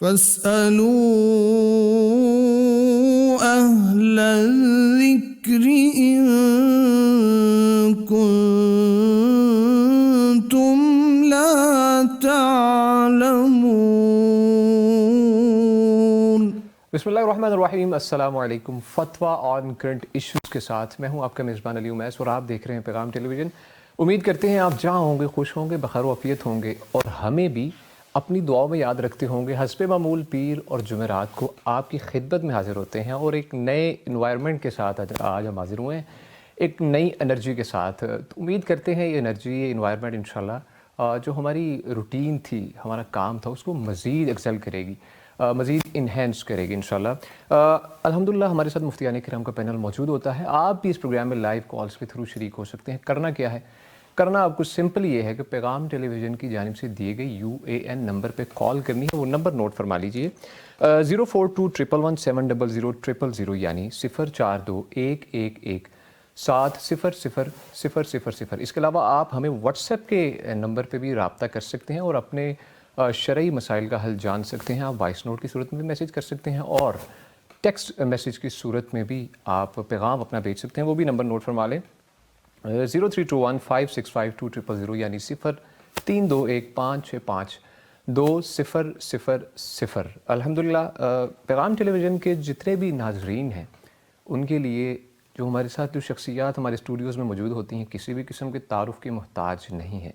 فاسألوا أهل الذكر إن كنتم لا تعلمون۔ بسم اللہ الرحمن الرحیم، السلام علیکم۔ فتویٰ آن کرنٹ ایشوز کے ساتھ میں ہوں آپ کا میزبان علی امیس اور آپ دیکھ رہے ہیں پیغام ٹیلی ویژن۔ امید کرتے ہیں آپ جہاں ہوں گے خوش ہوں گے، بخیر و عافیت ہوں گے اور ہمیں بھی اپنی دعاؤں میں یاد رکھتے ہوں گے۔ حسب معمول پیر اور جمعرات کو آپ کی خدمت میں حاضر ہوتے ہیں اور ایک نئے انوائرمنٹ کے ساتھ آج ہم حاضر ہوئے ہیں، ایک نئی انرجی کے ساتھ۔ تو امید کرتے ہیں یہ انرجی، یہ انوائرمنٹ انشاءاللہ جو ہماری روٹین تھی، ہمارا کام تھا، اس کو مزید ایکسل کرے گی، مزید انہینس کرے گی انشاءاللہ۔ الحمدللہ ہمارے ساتھ مفتیان کرام کا پینل موجود ہوتا ہے۔ آپ بھی اس پروگرام میں لائیو کالز کے تھرو شریک ہو سکتے ہیں۔ کرنا کیا ہے؟ کرنا آپ کو سمپل یہ ہے کہ پیغام ٹیلی ویژن کی جانب سے دیے گئے UAN نمبر پہ کال کرنی ہے۔ وہ نمبر نوٹ فرما لیجئے، 042117000000 یعنی 042111700000۔ اس کے علاوہ آپ ہمیں واٹس ایپ کے نمبر پہ بھی رابطہ کر سکتے ہیں اور اپنے شرعی مسائل کا حل جان سکتے ہیں۔ آپ وائس نوٹ کی صورت میں بھی میسیج کر سکتے ہیں اور ٹیکسٹ میسیج کی صورت میں بھی آپ پیغام اپنا بھیج سکتے ہیں۔ وہ بھی نمبر نوٹ فرما لیں، 0321565200 یعنی 0321565200۔ الحمدللہ پیغام ٹیلی ویژن کے جتنے بھی ناظرین ہیں ان کے لیے جو ہمارے ساتھ جو شخصیات ہمارے اسٹوڈیوز میں موجود ہوتی ہیں کسی بھی قسم کے تعارف کے محتاج نہیں ہیں۔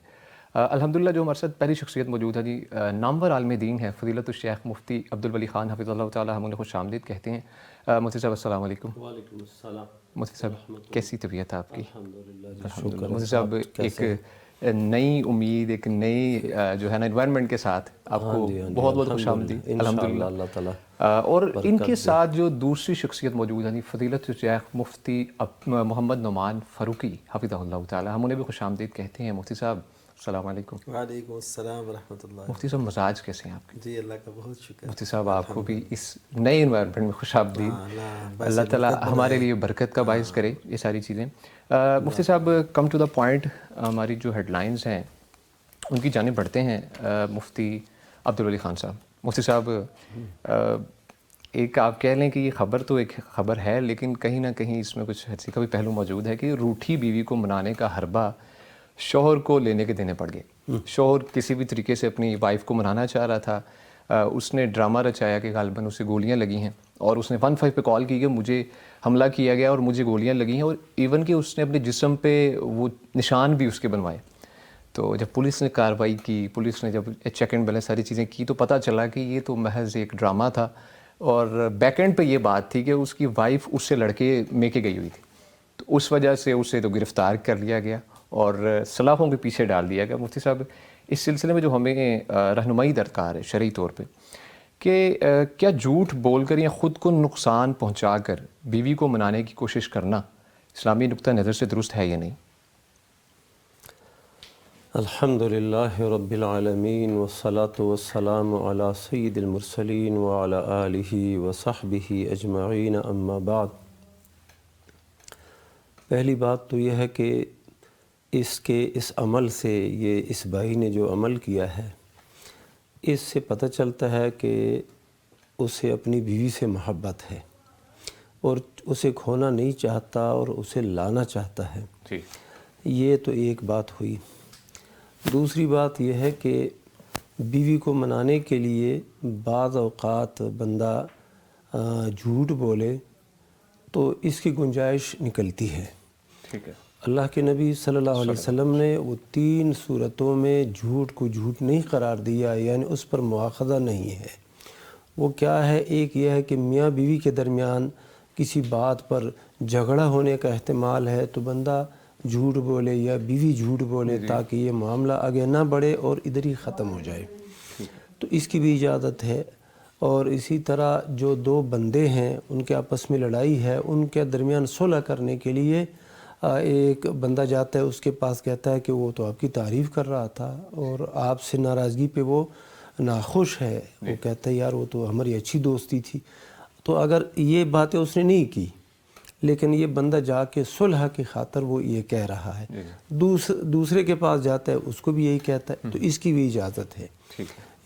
الحمدللہ جو ہمارے ساتھ پہلی شخصیت موجود ہے جی، نامور عالم دین ہے فضیلت الشیخ مفتی عبدالولی خان حفظہ اللہ تعالی، ہم انہیں خوش آمدید کہتے ہیں۔ مفتی صاحب السلام علیکم۔ وعلیکم السلام۔ مفتی صاحب کیسی طبیعت ہے آپ کی؟ الحمدللہ، مفتی صاحب ایک نئی امید، ایک نئی جو ہے نا انوائرمنٹ کے ساتھ آپ کو بہت بہت خوش آمدید الحمدللہ اللہ تعالیٰ۔ اور ان کے ساتھ جو دوسری شخصیت موجود ہے فضیلت الشیخ مفتی محمد نعمان فاروقی حفظہ اللہ تعالی، ہم انہیں بھی خوش آمدید کہتے ہیں۔ مفتی صاحب السلام علیکم۔ وعلیکم السلام ورحمۃ اللہ۔ مفتی صاحب مزاج کیسے ہیں آپ کے؟ جی اللہ کا بہت شکر۔ مفتی صاحب آپ کو بھی اس نئے انوائرمنٹ میں خوش آمدید، اللہ تعالیٰ ہمارے لیے برکت کا باعث کرے یہ ساری چیزیں۔ مفتی صاحب کم ٹو دا پوائنٹ، ہماری جو ہیڈ لائنز ہیں ان کی جانب بڑھتے ہیں۔ مفتی عبدالولی خان صاحب، مفتی صاحب ایک آپ کہہ لیں کہ یہ خبر تو ایک خبر ہے لیکن کہیں نہ کہیں اس میں کچھ حدیث کا بھی پہلو موجود ہے کہ روٹھی بیوی کو منانے کا حربہ شوہر کو لینے کے دینے پڑ گئے۔ شوہر کسی بھی طریقے سے اپنی وائف کو منانا چاہ رہا تھا، اس نے ڈرامہ رچایا کہ غالباً اسے گولیاں لگی ہیں اور اس نے 15 پہ کال کی کہ مجھے حملہ کیا گیا اور مجھے گولیاں لگی ہیں، اور ایون کہ اس نے اپنے جسم پہ وہ نشان بھی اس کے بنوائے۔ تو جب پولیس نے کارروائی کی، پولیس نے جب چیک اینڈ بیلنس ساری چیزیں کی تو پتہ چلا کہ یہ تو محض ایک ڈرامہ تھا، اور بیک اینڈ پہ یہ بات تھی کہ اس کی وائف اس سے لڑکے میکے گئی ہوئی تھی، تو اس وجہ سے اسے تو گرفتار کر لیا گیا اور سلاخوں کے پیچھے ڈال دیا گیا۔ مفتی صاحب اس سلسلے میں جو ہمیں رہنمائی درکار ہے شرعی طور پہ کہ کیا جھوٹ بول کر یا خود کو نقصان پہنچا کر بیوی کو منانے کی کوشش کرنا اسلامی نقطہ نظر سے درست ہے یا نہیں؟ الحمدللہ رب العالمین والصلاة والسلام علی سید المرسلین وعلی آلہ وصحبہ اجمعین، اما بعد۔ پہلی بات تو یہ ہے کہ اس عمل سے، یہ اس بھائی نے جو عمل کیا ہے اس سے پتہ چلتا ہے کہ اسے اپنی بیوی سے محبت ہے اور اسے کھونا نہیں چاہتا اور اسے لانا چاہتا ہے۔ جی، یہ تو ایک بات ہوئی۔ دوسری بات یہ ہے کہ بیوی کو منانے کے لیے بعض اوقات بندہ جھوٹ بولے تو اس کی گنجائش نکلتی ہے۔ ٹھیک ہے۔ اللہ کے نبی صلی اللہ علیہ وسلم نے وہ 3 صورتوں میں جھوٹ کو جھوٹ نہیں قرار دیا، یعنی اس پر مواخذہ نہیں ہے۔ وہ کیا ہے؟ ایک یہ ہے کہ میاں بیوی کے درمیان کسی بات پر جھگڑا ہونے کا احتمال ہے تو بندہ جھوٹ بولے یا بیوی جھوٹ بولے تاکہ یہ معاملہ آگے نہ بڑھے اور ادھر ہی ختم ہو جائے، تو اس کی بھی اجازت ہے۔ اور اسی طرح جو 2 بندے ہیں ان کے آپس میں لڑائی ہے، ان کے درمیان صلح کرنے کے لیے ایک بندہ جاتا ہے، اس کے پاس کہتا ہے کہ وہ تو آپ کی تعریف کر رہا تھا اور آپ سے ناراضگی پہ وہ ناخوش ہے، وہ کہتا ہے یار وہ تو ہماری اچھی دوستی تھی۔ تو اگر یہ باتیں اس نے نہیں کی لیکن یہ بندہ جا کے صلح کی خاطر وہ یہ کہہ رہا ہے، دوسرے کے پاس جاتا ہے اس کو بھی یہی کہتا ہے، تو اس کی بھی اجازت ہے۔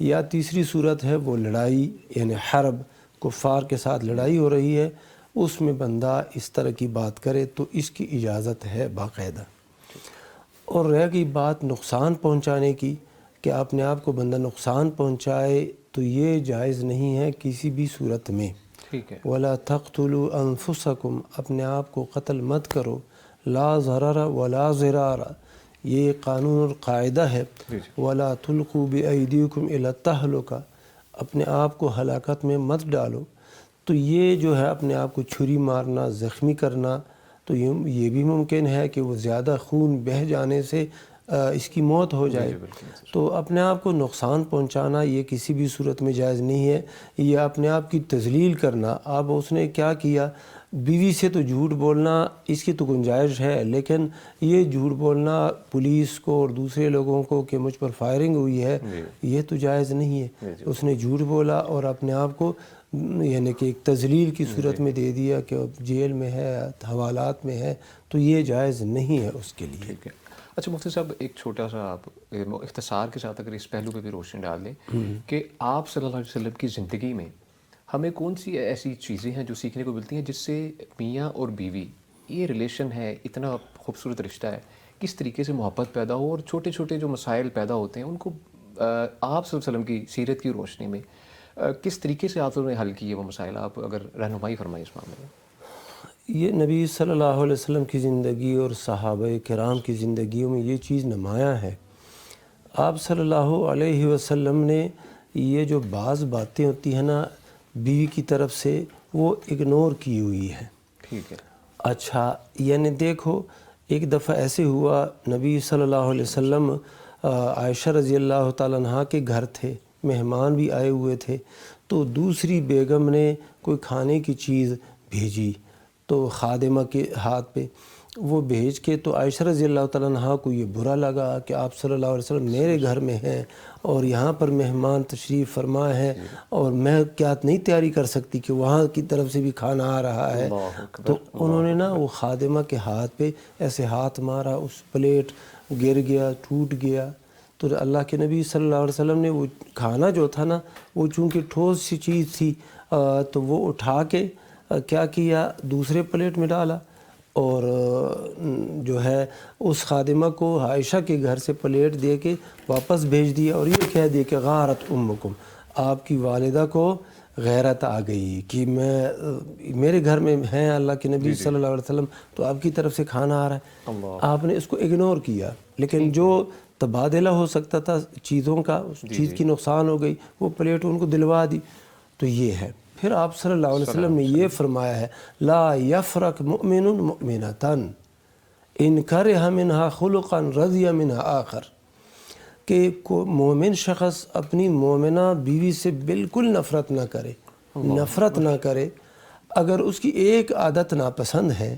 یا تیسری صورت ہے وہ لڑائی یعنی حرب، کفار کے ساتھ لڑائی ہو رہی ہے، اس میں بندہ اس طرح کی بات کرے تو اس کی اجازت ہے باقاعدہ۔ اور رہ گئی بات نقصان پہنچانے کی کہ اپنے آپ کو بندہ نقصان پہنچائے، تو یہ جائز نہیں ہے کسی بھی صورت میں۔ ٹھیک ہے، وَلَا تَقْتُلُوا أَنفُسَكُمْ، اپنے آپ کو قتل مت کرو، لا ضرر ولا ضرار، یہ قانون اور قاعدہ ہے۔ وَلَا تُلْقُوا بِأَيْدِيكُمْ إِلَى التَّهْلُكَةِ، اپنے آپ کو ہلاکت میں مت ڈالو۔ تو یہ جو ہے اپنے آپ کو چھری مارنا، زخمی کرنا، تو یہ بھی ممکن ہے کہ وہ زیادہ خون بہہ جانے سے اس کی موت ہو جائے۔ تو اپنے آپ کو نقصان پہنچانا یہ کسی بھی صورت میں جائز نہیں ہے۔ یہ اپنے آپ کی تذلیل کرنا، اب اس نے کیا کیا، بیوی سے تو جھوٹ بولنا اس کی تو گنجائش ہے، لیکن یہ جھوٹ بولنا پولیس کو اور دوسرے لوگوں کو کہ مجھ پر فائرنگ ہوئی ہے، یہ تو جائز نہیں ہے۔ اس نے جھوٹ بولا اور اپنے آپ کو یعنی کہ ایک تذلیل کی صورت میں دے دیا کہ جیل میں ہے، حوالات میں ہے، تو یہ جائز نہیں ہے اس کے لیے۔ ٹھیک ہے۔ اچھا مفتی صاحب، ایک چھوٹا سا آپ اختصار کے ساتھ اگر اس پہلو پہ بھی روشنی ڈال دیں کہ آپ صلی اللہ علیہ وسلم کی زندگی میں ہمیں کون سی ایسی چیزیں ہیں جو سیکھنے کو ملتی ہیں جس سے میاں اور بیوی یہ ریلیشن ہے، اتنا خوبصورت رشتہ ہے، کس طریقے سے محبت پیدا ہو، اور چھوٹے چھوٹے جو مسائل پیدا ہوتے ہیں ان کو آپ صلی اللہ علیہ وسلم کی سیرت کی روشنی میں کس طریقے سے آپ نے حل کیے وہ مسائل، آپ اگر رہنمائی فرمائیں اس معاملے میں۔ یہ نبی صلی اللہ علیہ وسلم کی زندگی اور صحابہ کرام کی زندگیوں میں یہ چیز نمایاں ہے۔ آپ صلی اللہ علیہ وسلم نے یہ جو بعض باتیں ہوتی ہیں نا بیوی کی طرف سے، وہ اگنور کی ہوئی ہے۔ ٹھیک ہے۔ اچھا یعنی دیکھو، ایک دفعہ ایسے ہوا، نبی صلی اللہ علیہ وسلم عائشہ رضی اللہ تعالیٰ عنہ کے گھر تھے، مہمان بھی آئے ہوئے تھے، تو دوسری بیگم نے کوئی کھانے کی چیز بھیجی تو خادمہ کے ہاتھ پہ وہ بھیج کے، تو عائشہ رضی اللہ تعالیٰ عنہ کو یہ برا لگا کہ آپ صلی اللہ علیہ وسلم میرے گھر میں ہیں اور یہاں پر مہمان تشریف فرما ہے، اور میں کیا نہیں تیاری کر سکتی کہ وہاں کی طرف سے بھی کھانا آ رہا ہے۔ تو انہوں نے نا وہ خادمہ کے ہاتھ پہ ایسے ہاتھ مارا، اس پلیٹ گر گیا، ٹوٹ گیا۔ تو اللہ کے نبی صلی اللہ علیہ وسلم نے وہ کھانا جو تھا نا، وہ چونکہ ٹھوس سی چیز تھی، تو وہ اٹھا کے کیا کیا، دوسرے پلیٹ میں ڈالا، اور جو ہے اس خادمہ کو عائشہ کے گھر سے پلیٹ دے کے واپس بھیج دیا، اور یہ کہہ دیا کہ غارت امکم، آپ کی والدہ کو غیرت آ گئی کہ میرے گھر میں ہیں اللہ کے نبی صلی اللہ علیہ وسلم، تو آپ کی طرف سے کھانا آ رہا ہے۔ آپ نے اس کو اگنور کیا، لیکن جو تبادلہ ہو سکتا تھا چیزوں کا، اس چیز کی نقصان ہو گئی، وہ پلیٹ ان کو دلوا دی، تو یہ ہے۔ پھر آپ صلی اللہ علیہ وسلم نے یہ فرمایا ہے، لا یفرق مؤمن مؤمنۃ ان کرہ منہا خلقا رضی منہا آخر، کہ مومن شخص اپنی مومنہ بیوی سے بالکل نفرت نہ کرے، اگر اس کی ایک عادت ناپسند ہے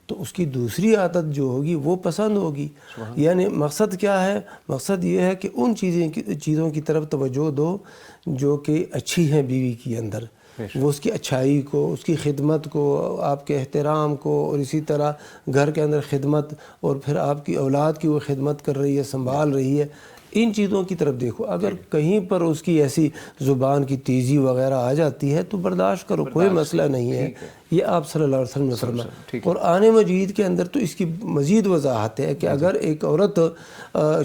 تو اس کی دوسری عادت جو ہوگی وہ پسند ہوگی۔ یعنی مقصد کیا ہے؟ مقصد یہ ہے کہ ان چیزوں کی طرف توجہ دو جو کہ اچھی ہیں بیوی کے اندر، وہ اس کی اچھائی کو، اس کی خدمت کو، آپ کے احترام کو، اور اسی طرح گھر کے اندر خدمت، اور پھر آپ کی اولاد کی وہ خدمت کر رہی ہے، سنبھال رہی ہے، ان چیزوں کی طرف دیکھو۔ اگر کہیں پر اس کی ایسی زبان کی تیزی وغیرہ آ جاتی ہے تو برداشت کرو، کوئی مسئلہ نہیں ہے۔ یہ آپ صلی اللہ علیہ وسلم نے فرمایا۔ قرآن مجید کے اندر تو اس کی مزید وضاحت ہے کہ اگر ایک عورت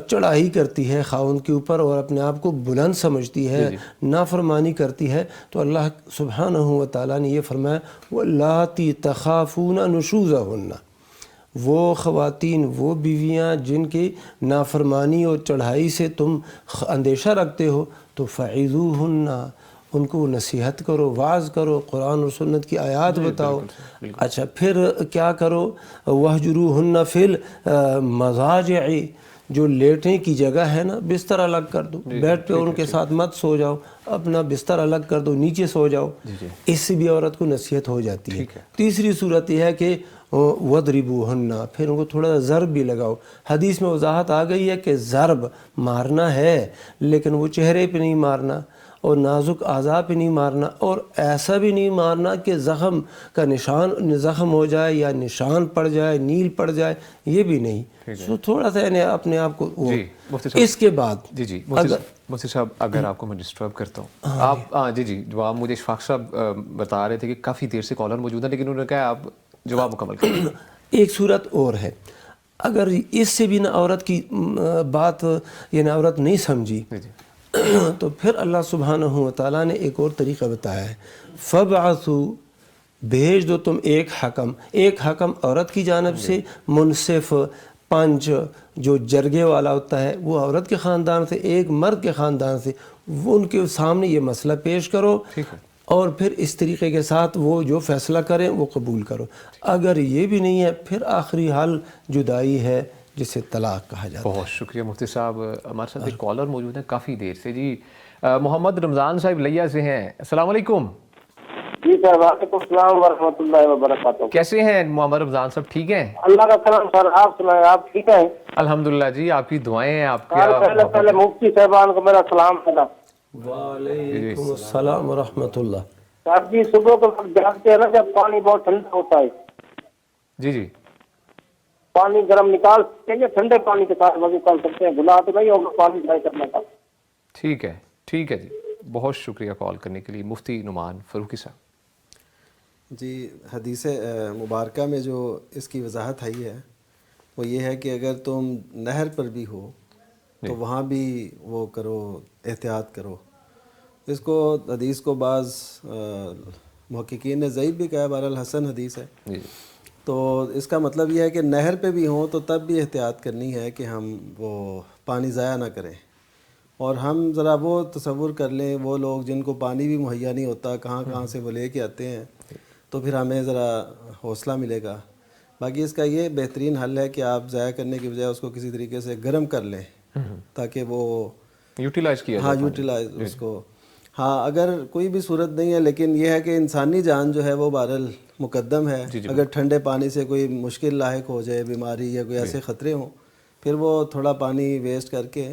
چڑھائی کرتی ہے خاوند کے اوپر اور اپنے آپ کو بلند سمجھتی ہے، نافرمانی کرتی ہے، تو اللہ سبحانہ و تعالیٰ نے یہ فرمایا وَاللَّاتِي تَخَافُونَ نُشُوزَهُنَّ، وہ خواتین، وہ بیویاں جن کی نافرمانی اور چڑھائی سے تم اندیشہ رکھتے ہو، تو فَعِذُوهُنَّ، ان کو نصیحت کرو، واعظ کرو، قرآن و سنت کی آیات بتاؤ۔ اچھا پھر کیا کرو؟ وَاهْجُرُوهُنَّ فِي الْمَضَاجِعِ، جو لیٹنے کی جگہ ہے نا، بستر الگ کر دو، بیڈ پہ ان کے ساتھ مت سو جاؤ، اپنا بستر الگ کر دو، نیچے سو جاؤ، اس سے بھی عورت کو نصیحت ہو جاتی ہے۔ تیسری صورت یہ ہے کہ وَضْرِبُوهُنَّ، پھر ان کو تھوڑا سا ضرب بھی لگاؤ۔ حدیث میں وضاحت آ گئی ہے کہ ضرب مارنا ہے، لیکن وہ چہرے پہ نہیں مارنا، اور نازک اعضاء پہ نہیں مارنا، اور ایسا بھی نہیں مارنا کہ زخم کا زخم ہو جائے یا نشان پڑ جائے، نیل پڑ جائے، یہ بھی نہیں. سو تھوڑا سا یعنی اپنے آپ کو وہ. جی مفتی صاحب، اس کے بعد جی مفتی صاحب اگر آپ کو میں ڈسٹرب کرتا ہوں، آپ جی جواب مجھے اشفاق صاحب بتا رہے تھے کہ کافی دیر سے کالر موجود ہے، لیکن انہوں نے کہا آپ جواب مکمل کریں. ایک صورت اور ہے، اگر اس سے بھی نہ عورت کی بات یعنی عورت نہیں سمجھی تو پھر اللہ سبحانہ و تعالیٰ نے ایک اور طریقہ بتایا ہے. فَبْعَثُوا، بھیج دو تم ایک حکم عورت کی جانب سے، منصف پنچ جو جرگے والا ہوتا ہے وہ عورت کے خاندان سے، ایک مرد کے خاندان سے، وہ ان کے سامنے یہ مسئلہ پیش کرو اور پھر اس طریقے کے ساتھ وہ جو فیصلہ کریں وہ قبول کرو. اگر یہ بھی نہیں ہے پھر آخری حل جدائی ہے جسے طلاق کہا جاتا ہے. بہت شکریہ مفتی صاحب. ہمارے ساتھ ایک کالر موجود ہے کافی دیر سے. جی محمد رمضان صاحب لیا سے ہیں. السلام علیکم. جی سر، وعلیکم السلام ورحمۃ اللہ وبرکاتہ. کیسے ہیں محمد رمضان صاحب؟ ٹھیک ہیں؟ اللہ کا کرم سر. آپ سنائیں، آپ ٹھیک ہیں؟ الحمدللہ جی، آپ کی دعائیں ہیں. آپ پہلے مفتی صاحبان کو میرا سلام تھا. وعلیکم السلام ورحمۃ اللہ. سر جی، صبح کو وقت جاگتے ہیں نا جب پانی بہت ٹھنڈا ہوتا ہے، جی پانی گرم نکال سکتے ہیں، ٹھنڈے پانی کے ساتھ وضو کر سکتے ہیں، گناہ تو نہیں ہوگا پانی ضائع کرنے کا. ٹھیک ہے جی، بہت شکریہ کال کرنے کے لیے. مفتی نعمان فاروقی صاحب. جی، حدیث مبارکہ میں جو اس کی وضاحت آئی ہے وہ یہ ہے کہ اگر تم نہر پر بھی ہو تو وہاں بھی وہ کرو، احتیاط کرو. اس کو حدیث کو بعض محققین نے ضعیف بھی کہا ہے، بہرحال حسن حدیث ہے. تو اس کا مطلب یہ ہے کہ نہر پہ بھی ہوں تو تب بھی احتیاط کرنی ہے کہ ہم وہ پانی ضائع نہ کریں. اور ہم ذرا وہ تصور کر لیں، وہ لوگ جن کو پانی بھی مہیا نہیں ہوتا، کہاں سے وہ لے کے آتے ہیں، تو پھر ہمیں ذرا حوصلہ ملے گا. باقی اس کا یہ بہترین حل ہے کہ آپ ضائع کرنے کی بجائے اس کو کسی طریقے سے گرم کر لیں تاکہ وہ یوٹیلائز کیا جائے. یوٹیلائز اس کو. اگر کوئی بھی صورت نہیں ہے، لیکن یہ ہے کہ انسانی جان جو ہے وہ بہرحال مقدم ہے. اگر ٹھنڈے پانی سے کوئی مشکل لاحق ہو جائے، بیماری یا کوئی ایسے خطرے ہوں، پھر وہ تھوڑا پانی ویسٹ کر کے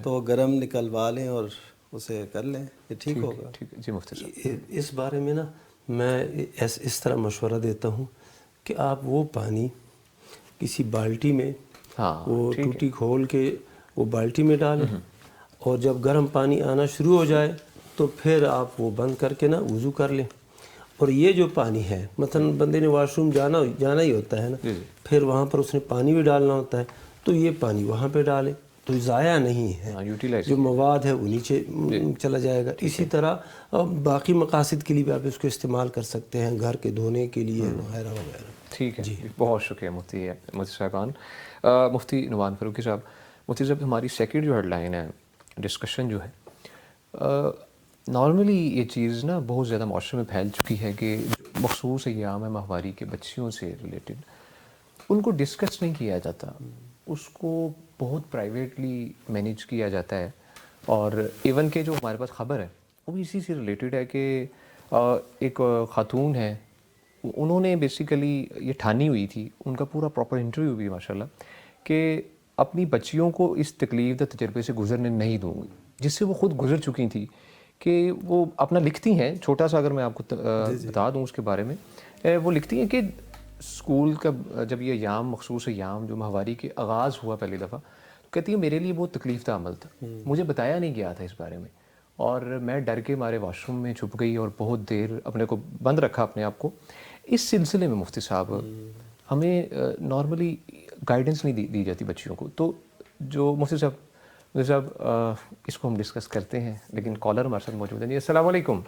تو گرم نکلوا لیں اور اسے کر لیں، یہ ٹھیک ہوگا. جی مفتی صاحب، اس بارے میں نا میں اس طرح مشورہ دیتا ہوں کہ آپ وہ پانی کسی بالٹی میں وہ ٹوٹی کھول کے وہ بالٹی میں ڈالیں، اور جب گرم پانی آنا شروع ہو جائے تو پھر آپ وہ بند کر کے نا وضو کر لیں. اور یہ جو پانی ہے، مثلا بندے نے واش روم جانا ہی ہوتا ہے نا، پھر وہاں پر اس نے پانی بھی ڈالنا ہوتا ہے، تو یہ پانی وہاں پہ ڈالیں تو ضائع نہیں ہے، جو مواد ہے وہ نیچے چلا جائے گا. اسی طرح باقی مقاصد کے لیے بھی آپ اس کو استعمال کر سکتے ہیں، گھر کے دھونے کے لیے وغیرہ وغیرہ. ٹھیک ہے جی، بہت شکریہ مفتی صاحبان. مفتی نعمان فاروقی صاحب، مفتی صاحب ہماری سیکنڈ جو ہیڈ لائن ہے، ڈسکشن جو ہے، نارملی یہ چیز نا بہت زیادہ معاشرے میں پھیل چکی ہے کہ مخصوص ایام ہے ماہواری کے بچیوں سے ریلیٹڈ ان کو ڈسکس نہیں کیا جاتا، اس کو بہت پرائیویٹلی مینیج کیا جاتا ہے. اور ایون کہ جو ہمارے پاس خبر ہے وہ بھی اسی سے ریلیٹڈ ہے کہ ایک خاتون ہے، انہوں نے بیسیکلی یہ ٹھانی ہوئی تھی، ان کا پورا پراپر انٹرویو بھی ماشاءاللہ، کہ اپنی بچیوں کو اس تکلیف دہ تجربے سے گزرنے نہیں دوں گی، جس سے وہ خود گزر چکی تھی. کہ وہ اپنا لکھتی ہیں، چھوٹا سا اگر میں آپ کو بتا دوں اس کے بارے میں، وہ لکھتی ہیں کہ اسکول کا جب یہ ایام مخصوص ایام جو ماہواری کے آغاز ہوا پہلی دفعہ، تو کہتی ہے میرے لیے بہت تکلیف دہ عمل تھا، مجھے بتایا نہیں گیا تھا اس بارے میں، اور میں ڈر کے مارے واش روم میں چھپ گئی اور بہت دیر اپنے کو بند رکھا اپنے آپ کو. اس سلسلے میں مفتی صاحب ہمیں نارملی گائیڈنس نہیں دی جاتی بچیوں کو، تو جو مفتی صاحب اس کو ہم ڈسکس کرتے ہیں، لیکن کالر ہمارے ساتھ موجود ہے. جی السلام علیکم.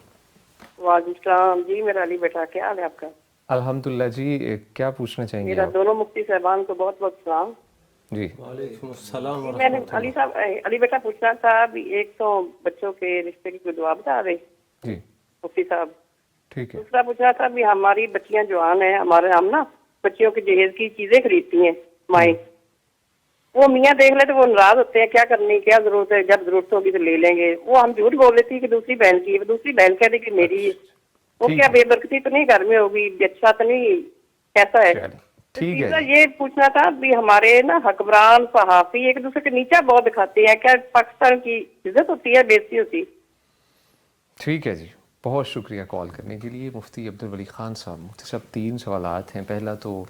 وعلیکم السلام. جی میرا علی بیٹا، کیا حال ہے آپ کا؟ الحمدللہ. جی کیا پوچھنا چاہیں گے؟ میرا دونوں مفتی صاحبان کو بہت بہت سلام. جی وعلیکم السلام. میں نے علی صاحب علی بیٹا پوچھنا تھا، ایک تو بچوں کے رشتے کی کوئی دعا بتا رہے جی مفتی صاحب. ٹھیک ہے. دوسرا پوچھنا تھا بھی ہماری بچیاں جوان ہیں، ہم نا بچیوں کے جہیز کی چیزیں خریدتی ہیں مائیں، وہ میاں دیکھ لے تو وہ ناراض ہوتے ہیں، کیا کرنی کیا ضرورت ہے، جب ضرورت ہوگی تو لے لیں گے. وہ ہم جھوٹ بول رہی تھی کہ دوسری بہن کی ہے، دوسری بہن کہہ رہی کہ میری ہے. وہ کیا بے برکتی تو نہیں گھر میں ہوگی، اچھا تو نہیں، کیسا ہے؟ تیسرا یہ پوچھنا تھا بھی ہمارے نا حکمران صحافی ایک دوسرے کے نیچا بہت دکھاتے ہیں، کیا پاکستان کی عزت ہوتی ہے، بےزتی ہوتی؟ ٹھیک ہے جی، بہت شکریہ کال کرنے کے لیے مفتی عبدالولی خان صاحب۔ مفتی صاحب 3 سوالات ہیں۔ پہلا تو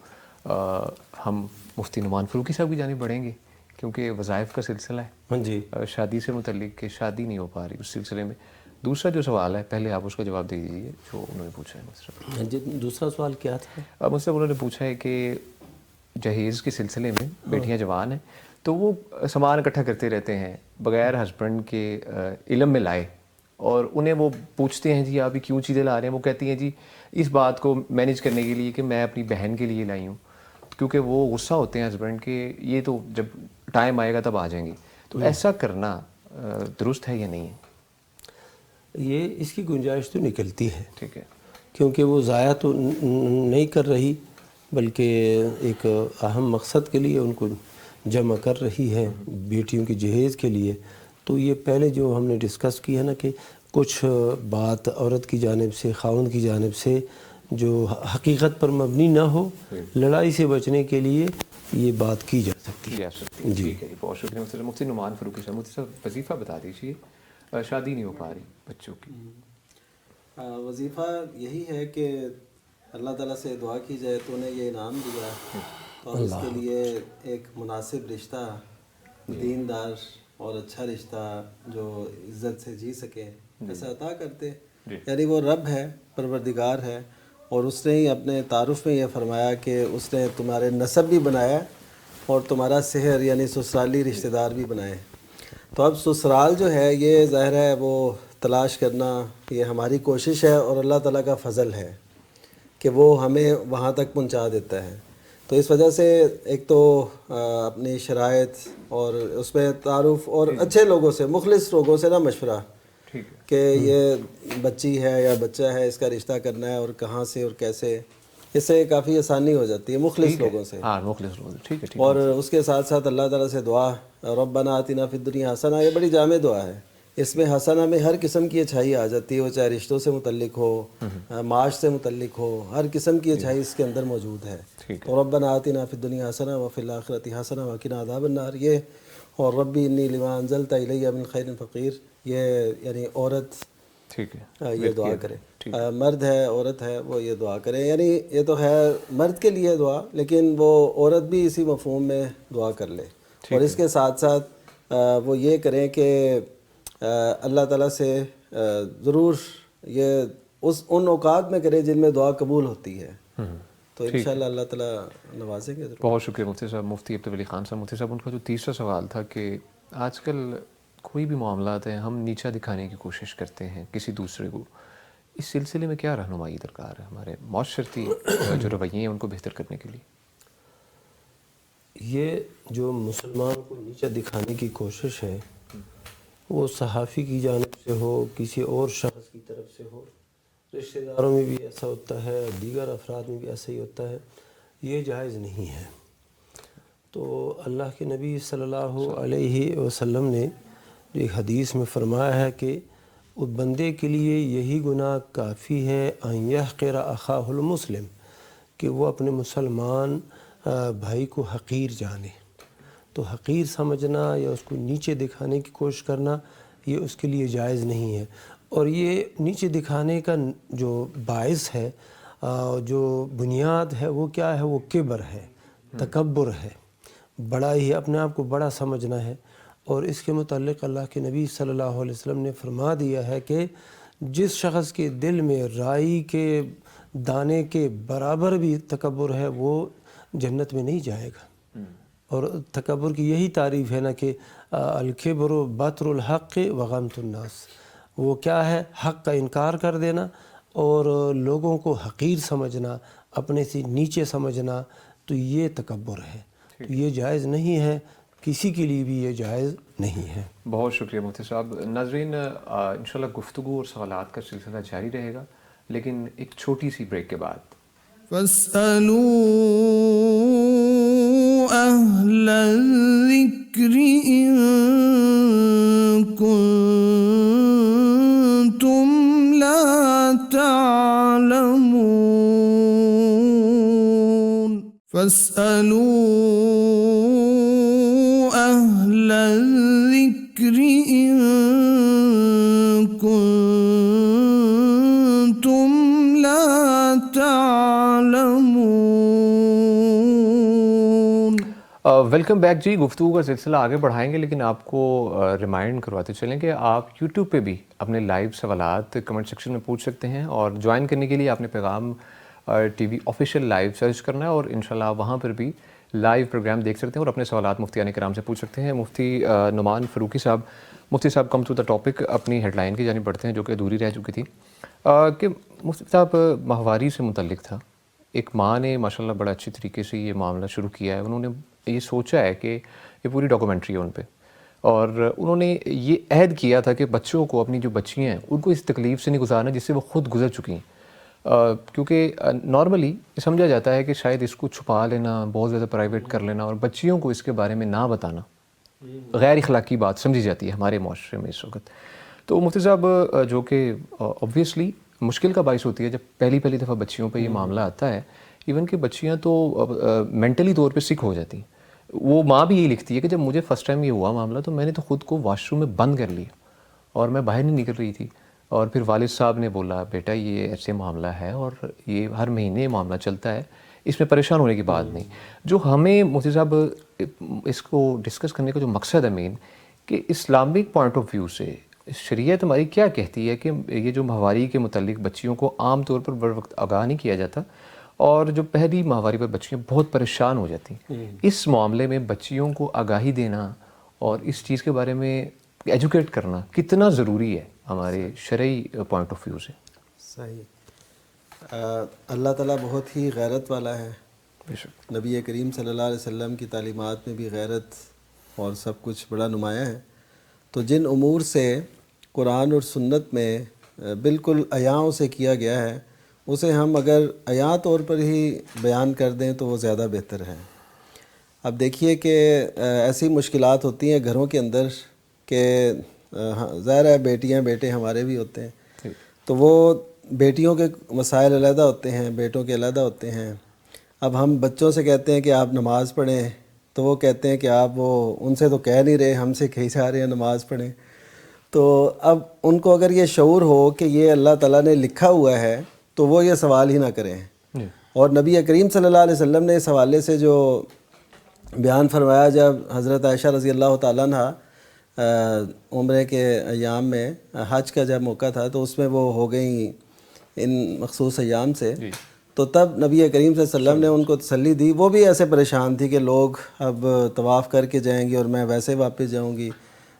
ہم مفتی نعمان فاروقی صاحب کی جانب بڑھیں گے کیونکہ وظائف کا سلسلہ ہے، ہاں جی، شادی سے متعلق کہ شادی نہیں ہو پا رہی، اس سلسلے میں دوسرا جو سوال ہے پہلے آپ اس کا جواب دے دیجیے جو انہوں نے پوچھا ہے مفتی جی دوسرا سوال کیا تھا؟ صاحب۔ مجھ سے انہوں نے پوچھا ہے کہ جہیز کے سلسلے میں بیٹیاں جوان ہیں تو وہ سامان اکٹھا کرتے رہتے ہیں بغیر ہسبینڈ کے علم میں لائے، اور انہیں وہ پوچھتے ہیں جی آپ یہ کیوں چیزیں لا رہے ہیں، وہ کہتی ہیں جی اس بات کو مینیج کرنے کے لیے کہ میں اپنی بہن کے لیے لائی ہوں، کیونکہ وہ غصہ ہوتے ہیں ہسبینڈ کے یہ تو جب ٹائم آئے گا تب آ جائیں گے، تو ایسا کرنا درست ہے یا نہیں ہے؟ یہ اس کی گنجائش تو نکلتی ہے، ٹھیک ہے، کیونکہ وہ ضائع تو نہیں کر رہی بلکہ ایک اہم مقصد کے لیے ان کو جمع کر رہی ہے بیٹیوں کی جہیز کے لیے۔ تو یہ پہلے جو ہم نے ڈسکس کی ہے نا کہ کچھ بات عورت کی جانب سے خاوند کی جانب سے جو حقیقت پر مبنی نہ ہو، لڑائی سے بچنے کے لیے یہ بات کی جا سکتی ہے۔ جی ٹھیک ہے، بہت شکریہ مفتی صاحب۔ مفتی نعمان فاروقی صاحب، مفتی صاحب وظیفہ بتا دیجیے، شادی نہیں ہو پا رہی بچوں کی۔ وظیفہ یہی ہے کہ اللہ تعالیٰ سے دعا کی جائے تو انہیں یہ انعام دیا اور اس کے لیے ایک مناسب رشتہ، دیندار اور اچھا رشتہ جو عزت سے جی سکے ایسا عطا کرتے۔ یعنی وہ رب ہے، پروردگار ہے، اور اس نے ہی اپنے تعارف میں یہ فرمایا کہ اس نے تمہارے نسب بھی بنایا اور تمہارا سحر یعنی سسرالی رشتہ دار بھی بنائے۔ تو اب سسرال جو ہے یہ ظاہر ہے وہ تلاش کرنا یہ ہماری کوشش ہے اور اللہ تعالیٰ کا فضل ہے کہ وہ ہمیں وہاں تک پہنچا دیتا ہے۔ تو اس وجہ سے ایک تو اپنی شرائط اور اس میں تعارف اور اچھے لوگوں سے، مخلص لوگوں سے نا مشورہ کہ یہ بچی ہے یا بچہ ہے، اس کا رشتہ کرنا ہے اور کہاں سے اور کیسے، اس سے کافی آسانی ہو جاتی ہے مخلص لوگوں سے۔ ہاں مخلص لوگ، ٹھیک ہے، اور اس کے ساتھ ساتھ اللہ تعالیٰ سے دعا، ربنا آتنا فی الدنیا حسنہ، یہ بڑی جامع دعا ہے۔ اس میں حسنہ میں ہر قسم کی اچھائی آ جاتی ہے، وہ چاہے رشتوں سے متعلق ہو، معاش سے متعلق ہو، ہر قسم کی اچھائی اس کے اندر موجود ہے۔ تو ربنا آتنا فی الدنیا حسنہ وفی الآخرۃ حسنہ وقنا عذاب النار، یہ، اور ربی انی لما انزلت الی من خیر فقیر، یہ یعنی عورت ٹھیک ہے، یہ دعا کرے، مرد ہے عورت ہے وہ یہ دعا کرے، یعنی یہ تو ہے مرد کے لیے دعا، لیکن وہ عورت بھی اسی مفہوم میں دعا کر لے، اور اس کے ساتھ ساتھ وہ یہ کریں کہ اللہ تعالیٰ سے ضرور یہ ان اوقات میں کرے جن میں دعا قبول ہوتی ہے، تو انشاءاللہ اللہ تعالیٰ نوازیں گے ضرور۔ بہت شکریہ مفتی صاحب۔ مفتی عبدالولی خان صاحب، مفتی صاحب ان کا جو تیسرا سوال تھا کہ آج کل کوئی بھی معاملات ہیں ہم نیچا دکھانے کی کوشش کرتے ہیں کسی دوسرے کو، اس سلسلے میں کیا رہنمائی درکار ہے ہمارے معاشرتی جو رویے ہیں ان کو بہتر کرنے کے لیے؟ یہ جو مسلمان کو نیچا دکھانے کی کوشش ہے وہ صحافی کی جانب سے ہو، کسی اور شخص کی طرف سے ہو، رشتہ داروں میں بھی ایسا ہوتا ہے، دیگر افراد میں بھی ایسا ہی ہوتا ہے، یہ جائز نہیں ہے۔ تو اللہ کے نبی صلی اللہ علیہ وسلم نے ایک حدیث میں فرمایا ہے کہ اس بندے کے لیے یہی گناہ کافی ہے ان یحقر اخاہ المسلم، کہ وہ اپنے مسلمان بھائی کو حقیر جانے۔ تو حقیر سمجھنا یا اس کو نیچے دکھانے کی کوشش کرنا یہ اس کے لیے جائز نہیں ہے، اور یہ نیچے دکھانے کا جو باعث ہے، جو بنیاد ہے وہ کیا ہے؟ وہ کبر ہے، تکبر ہے، بڑا ہی اپنے آپ کو بڑا سمجھنا ہے۔ اور اس کے متعلق اللہ کے نبی صلی اللہ علیہ وسلم نے فرما دیا ہے کہ جس شخص کے دل میں رائی کے دانے کے برابر بھی تکبر ہے وہ جنت میں نہیں جائے گا۔ اور تکبر کی یہی تعریف ہے نا کہ الکبر بطر الحق وغمط الناس، وہ کیا ہے؟ حق کا انکار کر دینا اور لوگوں کو حقیر سمجھنا، اپنے سے نیچے سمجھنا، تو یہ تکبر ہے، تو یہ جائز نہیں ہے، کسی کے لیے بھی یہ جائز نہیں ہے۔ بہت شکریہ مفتی صاحب۔ ناظرین انشاءاللہ گفتگو اور سوالات کا سلسلہ جاری رہے گا، لیکن ایک چھوٹی سی بریک کے بعد۔ فاسألوا أهل الذكر إن كنتم لا تعلمون فاسألوا أهل الذكر إن كنتم ویلکم بیک جی. گفتگو کا سلسلہ آگے بڑھائیں گے لیکن آپ کو ریمائنڈ کرواتے چلیں کہ آپ یوٹیوب پہ بھی اپنے لائیو سوالات کمنٹ سیکشن میں پوچھ سکتے ہیں, اور جوائن کرنے کے لیے آپ نے پیغام T V official live search کرنا ہے, اور انشاءاللہ وہاں پر بھی لائیو پروگرام دیکھ سکتے ہیں اور اپنے سوالات مفتیان کرام سے پوچھ سکتے ہیں. مفتی نعمان فاروقی صاحب, مفتی صاحب کم ٹو دا ٹاپک, اپنی ہیڈ لائن کی جانب بڑھتے ہیں جو کہ ادھوری رہ چکی تھی. کہ مفتی صاحب ماہواری سے متعلق تھا, ایک ماں نے ماشاءاللہ بڑا اچھی طریقے سے یہ معاملہ شروع کیا ہے. انہوں نے یہ سوچا ہے کہ یہ پوری ڈاکومنٹری ہے ان پہ, اور انہوں نے یہ عہد کیا تھا کہ بچوں کو, اپنی جو بچیاں ہیں ان کو اس تکلیف سے نہیں گزارنا جس سے وہ خود گزر چکی ہیں. کیونکہ نارملی سمجھا جاتا ہے کہ شاید اس کو چھپا لینا, بہت زیادہ پرائیویٹ کر لینا اور بچیوں کو اس کے بارے میں نہ بتانا غیر اخلاقی بات سمجھی جاتی ہے ہمارے معاشرے میں اس وقت. تو مفتی صاحب, جو کہ اوبویسلی مشکل کا باعث ہوتی ہے جب پہلی دفعہ بچیوں پہ یہ معاملہ آتا ہے, ایون کہ بچیاں تو مینٹلی طور پہ سک ہو جاتی ہیں. وہ ماں بھی یہی لکھتی ہے کہ جب مجھے فرسٹ ٹائم یہ ہوا معاملہ تو میں نے تو خود کو واش روم میں بند کر لیا اور میں باہر نہیں نکل رہی تھی, اور پھر والد صاحب نے بولا بیٹا یہ ایسے معاملہ ہے اور یہ ہر مہینے معاملہ چلتا ہے, اس میں پریشان ہونے کی بات نہیں. جو ہمیں مفتی صاحب اس کو ڈسکس کرنے کا جو مقصد ہے مین, کہ اسلامک پوائنٹ آف ویو سے شریعت ہماری کیا کہتی ہے کہ یہ جو ماہواری کے متعلق بچیوں کو عام طور پر بر وقت آگاہ نہیں کیا جاتا, اور جو پہلی ماہواری پر بچیاں بہت پریشان ہو جاتی ہیں, اس معاملے میں بچیوں کو آگاہی دینا اور اس چیز کے بارے میں ایجوکیٹ کرنا کتنا ضروری ہے ہمارے شرعی پوائنٹ آف ویو سے؟ صحیح. اللہ تعالیٰ بہت ہی غیرت والا ہے. نبی کریم صلی اللہ علیہ وسلم کی تعلیمات میں بھی غیرت اور سب کچھ بڑا نمایاں ہے. تو جن امور سے قرآن اور سنت میں بالکل عیاں سے کیا گیا ہے, اسے ہم اگر عیاں طور پر ہی بیان کر دیں تو وہ زیادہ بہتر ہے. اب دیکھیے کہ ایسی مشکلات ہوتی ہیں گھروں کے اندر کہ ظاہر ہے بیٹیاں بیٹے ہمارے بھی ہوتے ہیں, تو وہ بیٹیوں کے مسائل علیحدہ ہوتے ہیں, بیٹوں کے علیحدہ ہوتے ہیں. اب ہم بچوں سے کہتے ہیں کہ آپ نماز پڑھیں, تو وہ کہتے ہیں کہ آپ وہ ان سے تو کہہ نہیں رہے, ہم سے کہیں جا رہے ہیں نماز پڑھیں. تو اب ان کو اگر یہ شعور ہو کہ یہ اللہ تعالیٰ نے لکھا ہوا ہے تو وہ یہ سوال ہی نہ کریں. اور نبی کریم صلی اللہ علیہ وسلم نے اس حوالے سے جو بیان فرمایا, جب حضرت عائشہ رضی اللہ تعالیٰ عنہ عمرے کے ایام میں حج کا جب موقع تھا تو اس میں وہ ہو گئیں ان مخصوص ایام سے, تو تب نبی کریم صلی اللہ علیہ وسلم نے ان کو تسلی دی. وہ بھی ایسے پریشان تھی کہ لوگ اب طواف کر کے جائیں گے اور میں ویسے واپس جاؤں گی.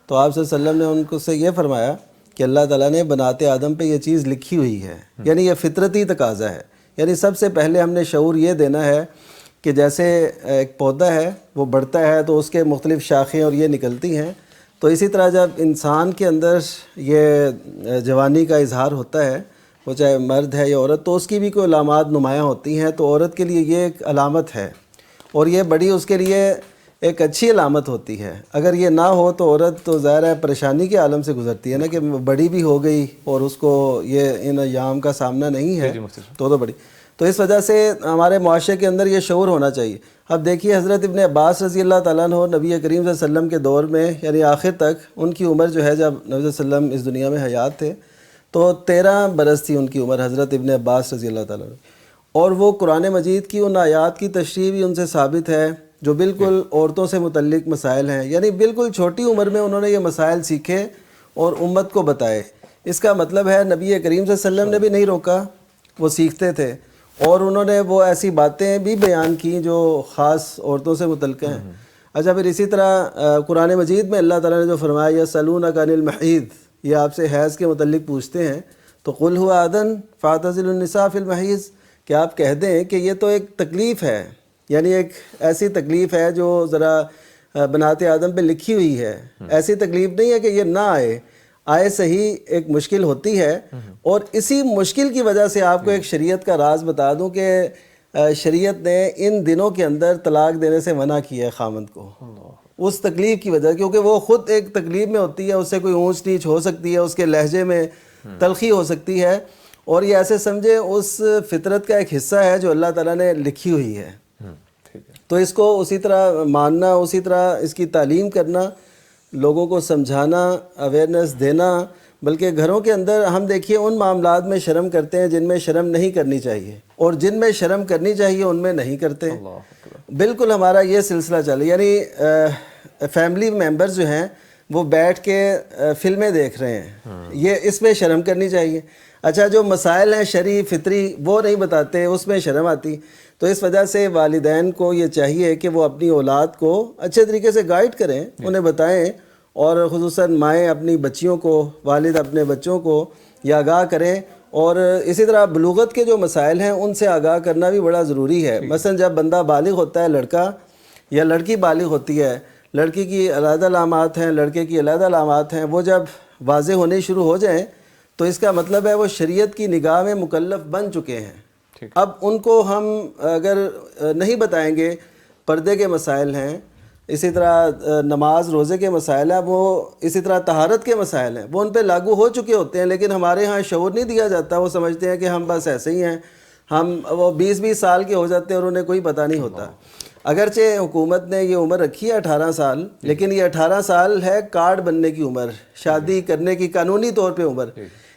تو آپ صلی اللہ علیہ وسلم نے ان کو سے یہ فرمایا کہ اللہ تعالیٰ نے بنات آدم پہ یہ چیز لکھی ہوئی ہے, یعنی یہ فطرتی تقاضا ہے. یعنی سب سے پہلے ہم نے شعور یہ دینا ہے کہ جیسے ایک پودا ہے وہ بڑھتا ہے تو اس کے مختلف شاخیں اور یہ نکلتی ہیں, تو اسی طرح جب انسان کے اندر یہ جوانی کا اظہار ہوتا ہے, وہ چاہے مرد ہے یا عورت, تو اس کی بھی کوئی علامات نمایاں ہوتی ہیں. تو عورت کے لیے یہ ایک علامت ہے اور یہ بڑی اس کے لیے ایک اچھی علامت ہوتی ہے. اگر یہ نہ ہو تو عورت تو ظاہر ہے پریشانی کے عالم سے گزرتی ہے نا, کہ بڑی بھی ہو گئی اور اس کو یہ ان ایام کا سامنا نہیں ہے تو بڑی. تو اس وجہ سے ہمارے معاشرے کے اندر یہ شعور ہونا چاہیے. اب دیکھیے حضرت ابن عباس رضی اللہ تعالیٰ عنہ نبی کریم صلی اللہ علیہ وسلم کے دور میں, یعنی آخر تک ان کی عمر جو ہے, جب نبی صلی اللہ علیہ وسلم اس دنیا میں حیات تھے تو 13 برس تھی ان کی عمر, حضرت ابن عباس رضی اللہ تعالیٰ عنہ. اور وہ قرآن مجید کی ان آیات کی تشریح بھی ان سے ثابت ہے جو بالکل عورتوں سے متعلق مسائل ہیں. یعنی بالکل چھوٹی عمر میں انہوں نے یہ مسائل سیکھے اور امت کو بتائے. اس کا مطلب ہے نبی کریم صلی اللہ علیہ وسلم نے بھی نہیں روکا, وہ سیکھتے تھے, اور انہوں نے وہ ایسی باتیں بھی بیان کی جو خاص عورتوں سے متعلق ہیں. اچھا, پھر اسی طرح قرآن مجید میں اللہ تعالیٰ نے جو فرمایا یسألونک عن المحیض, یہ آپ سے حیض کے متعلق پوچھتے ہیں, تو قل هو اذن فاعتزلوا النساء فی المحیض, کہ آپ کہہ دیں کہ یہ تو ایک تکلیف ہے, یعنی ایک ایسی تکلیف ہے جو ذرا بنات آدم پہ لکھی ہوئی ہے. ایسی تکلیف نہیں ہے کہ یہ نہ آئے صحیح, ایک مشکل ہوتی ہے. اور اسی مشکل کی وجہ سے آپ کو ایک شریعت کا راز بتا دوں کہ شریعت نے ان دنوں کے اندر طلاق دینے سے منع کیا ہے خامند کو, اس تکلیف کی وجہ, کیونکہ وہ خود ایک تکلیف میں ہوتی ہے, اس سے کوئی اونچ نیچ ہو سکتی ہے, اس کے لہجے میں تلخی ہو سکتی ہے, اور یہ ایسے سمجھے اس فطرت کا ایک حصہ ہے جو اللہ تعالیٰ نے لکھی ہوئی ہے. تو اس کو اسی طرح ماننا, اسی طرح اس کی تعلیم کرنا, لوگوں کو سمجھانا, اویئرنیس دینا. بلکہ گھروں کے اندر ہم دیکھیے ان معاملات میں شرم کرتے ہیں جن میں شرم نہیں کرنی چاہیے, اور جن میں شرم کرنی چاہیے ان میں نہیں کرتے. بالکل ہمارا یہ سلسلہ چل یعنی فیملی ممبرز جو ہیں وہ بیٹھ کے فلمیں دیکھ رہے ہیں، یہ اس میں شرم کرنی چاہیے. اچھا جو مسائل ہیں شرعی فطری وہ نہیں بتاتے، اس میں شرم آتی. تو اس وجہ سے والدین کو یہ چاہیے کہ وہ اپنی اولاد کو اچھے طریقے سے گائیڈ کریں، انہیں بتائیں، اور خصوصاً مائیں اپنی بچیوں کو، والد اپنے بچوں کو یہ آگاہ کریں. اور اسی طرح بلوغت کے جو مسائل ہیں ان سے آگاہ کرنا بھی بڑا ضروری ہے. مثلا جب بندہ بالغ ہوتا ہے، لڑکا یا لڑکی بالغ ہوتی ہے، لڑکی کی علیحدہ علامات ہیں، لڑکے کی علیحدہ علامات ہیں، وہ جب واضح ہونے شروع ہو جائیں تو اس کا مطلب ہے وہ شریعت کی نگاہ میں مکلف بن چکے ہیں. اب ان کو ہم اگر نہیں بتائیں گے، پردے کے مسائل ہیں، اسی طرح نماز روزے کے مسائل ہیں، وہ اسی طرح طہارت کے مسائل ہیں، وہ ان پہ لاگو ہو چکے ہوتے ہیں، لیکن ہمارے ہاں شعور نہیں دیا جاتا. وہ سمجھتے ہیں کہ ہم بس ایسے ہی ہیں، ہم وہ 20 سال کے ہو جاتے ہیں اور انہیں کوئی پتہ نہیں ہوتا. اگرچہ حکومت نے یہ عمر رکھی ہے 18 سال، لیکن یہ 18 سال ہے کارڈ بننے کی عمر، شادی کرنے کی قانونی طور پہ عمر.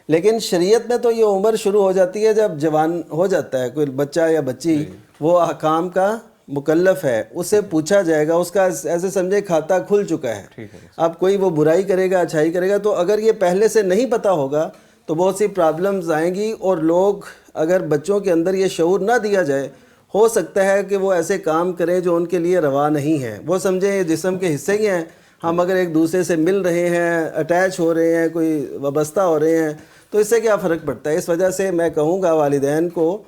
لیکن شریعت میں تو یہ عمر شروع ہو جاتی ہے جب جوان ہو جاتا ہے کوئی بچہ یا بچی، وہ احکام کا مکلف ہے، اس سے پوچھا جائے گا، اس کا ایسے سمجھے کھاتا کھل چکا ہے. اب کوئی وہ برائی کرے گا، اچھائی کرے گا، تو اگر یہ پہلے سے نہیں پتہ ہوگا تو بہت سی پرابلمز آئیں گی. اور لوگ اگر بچوں کے اندر یہ شعور نہ دیا جائے، ہو سکتا ہے کہ وہ ایسے کام کریں جو ان کے لیے روا نہیں ہے. وہ سمجھیں یہ جسم کے حصے ہی ہیں، ہم اگر ایک دوسرے سے مل رہے ہیں، اٹیچ ہو رہے ہیں، کوئی وابستہ ہو رہے ہیں، تو اس سے کیا فرق پڑتا ہے. اس وجہ سے میں کہوں گا والدین کو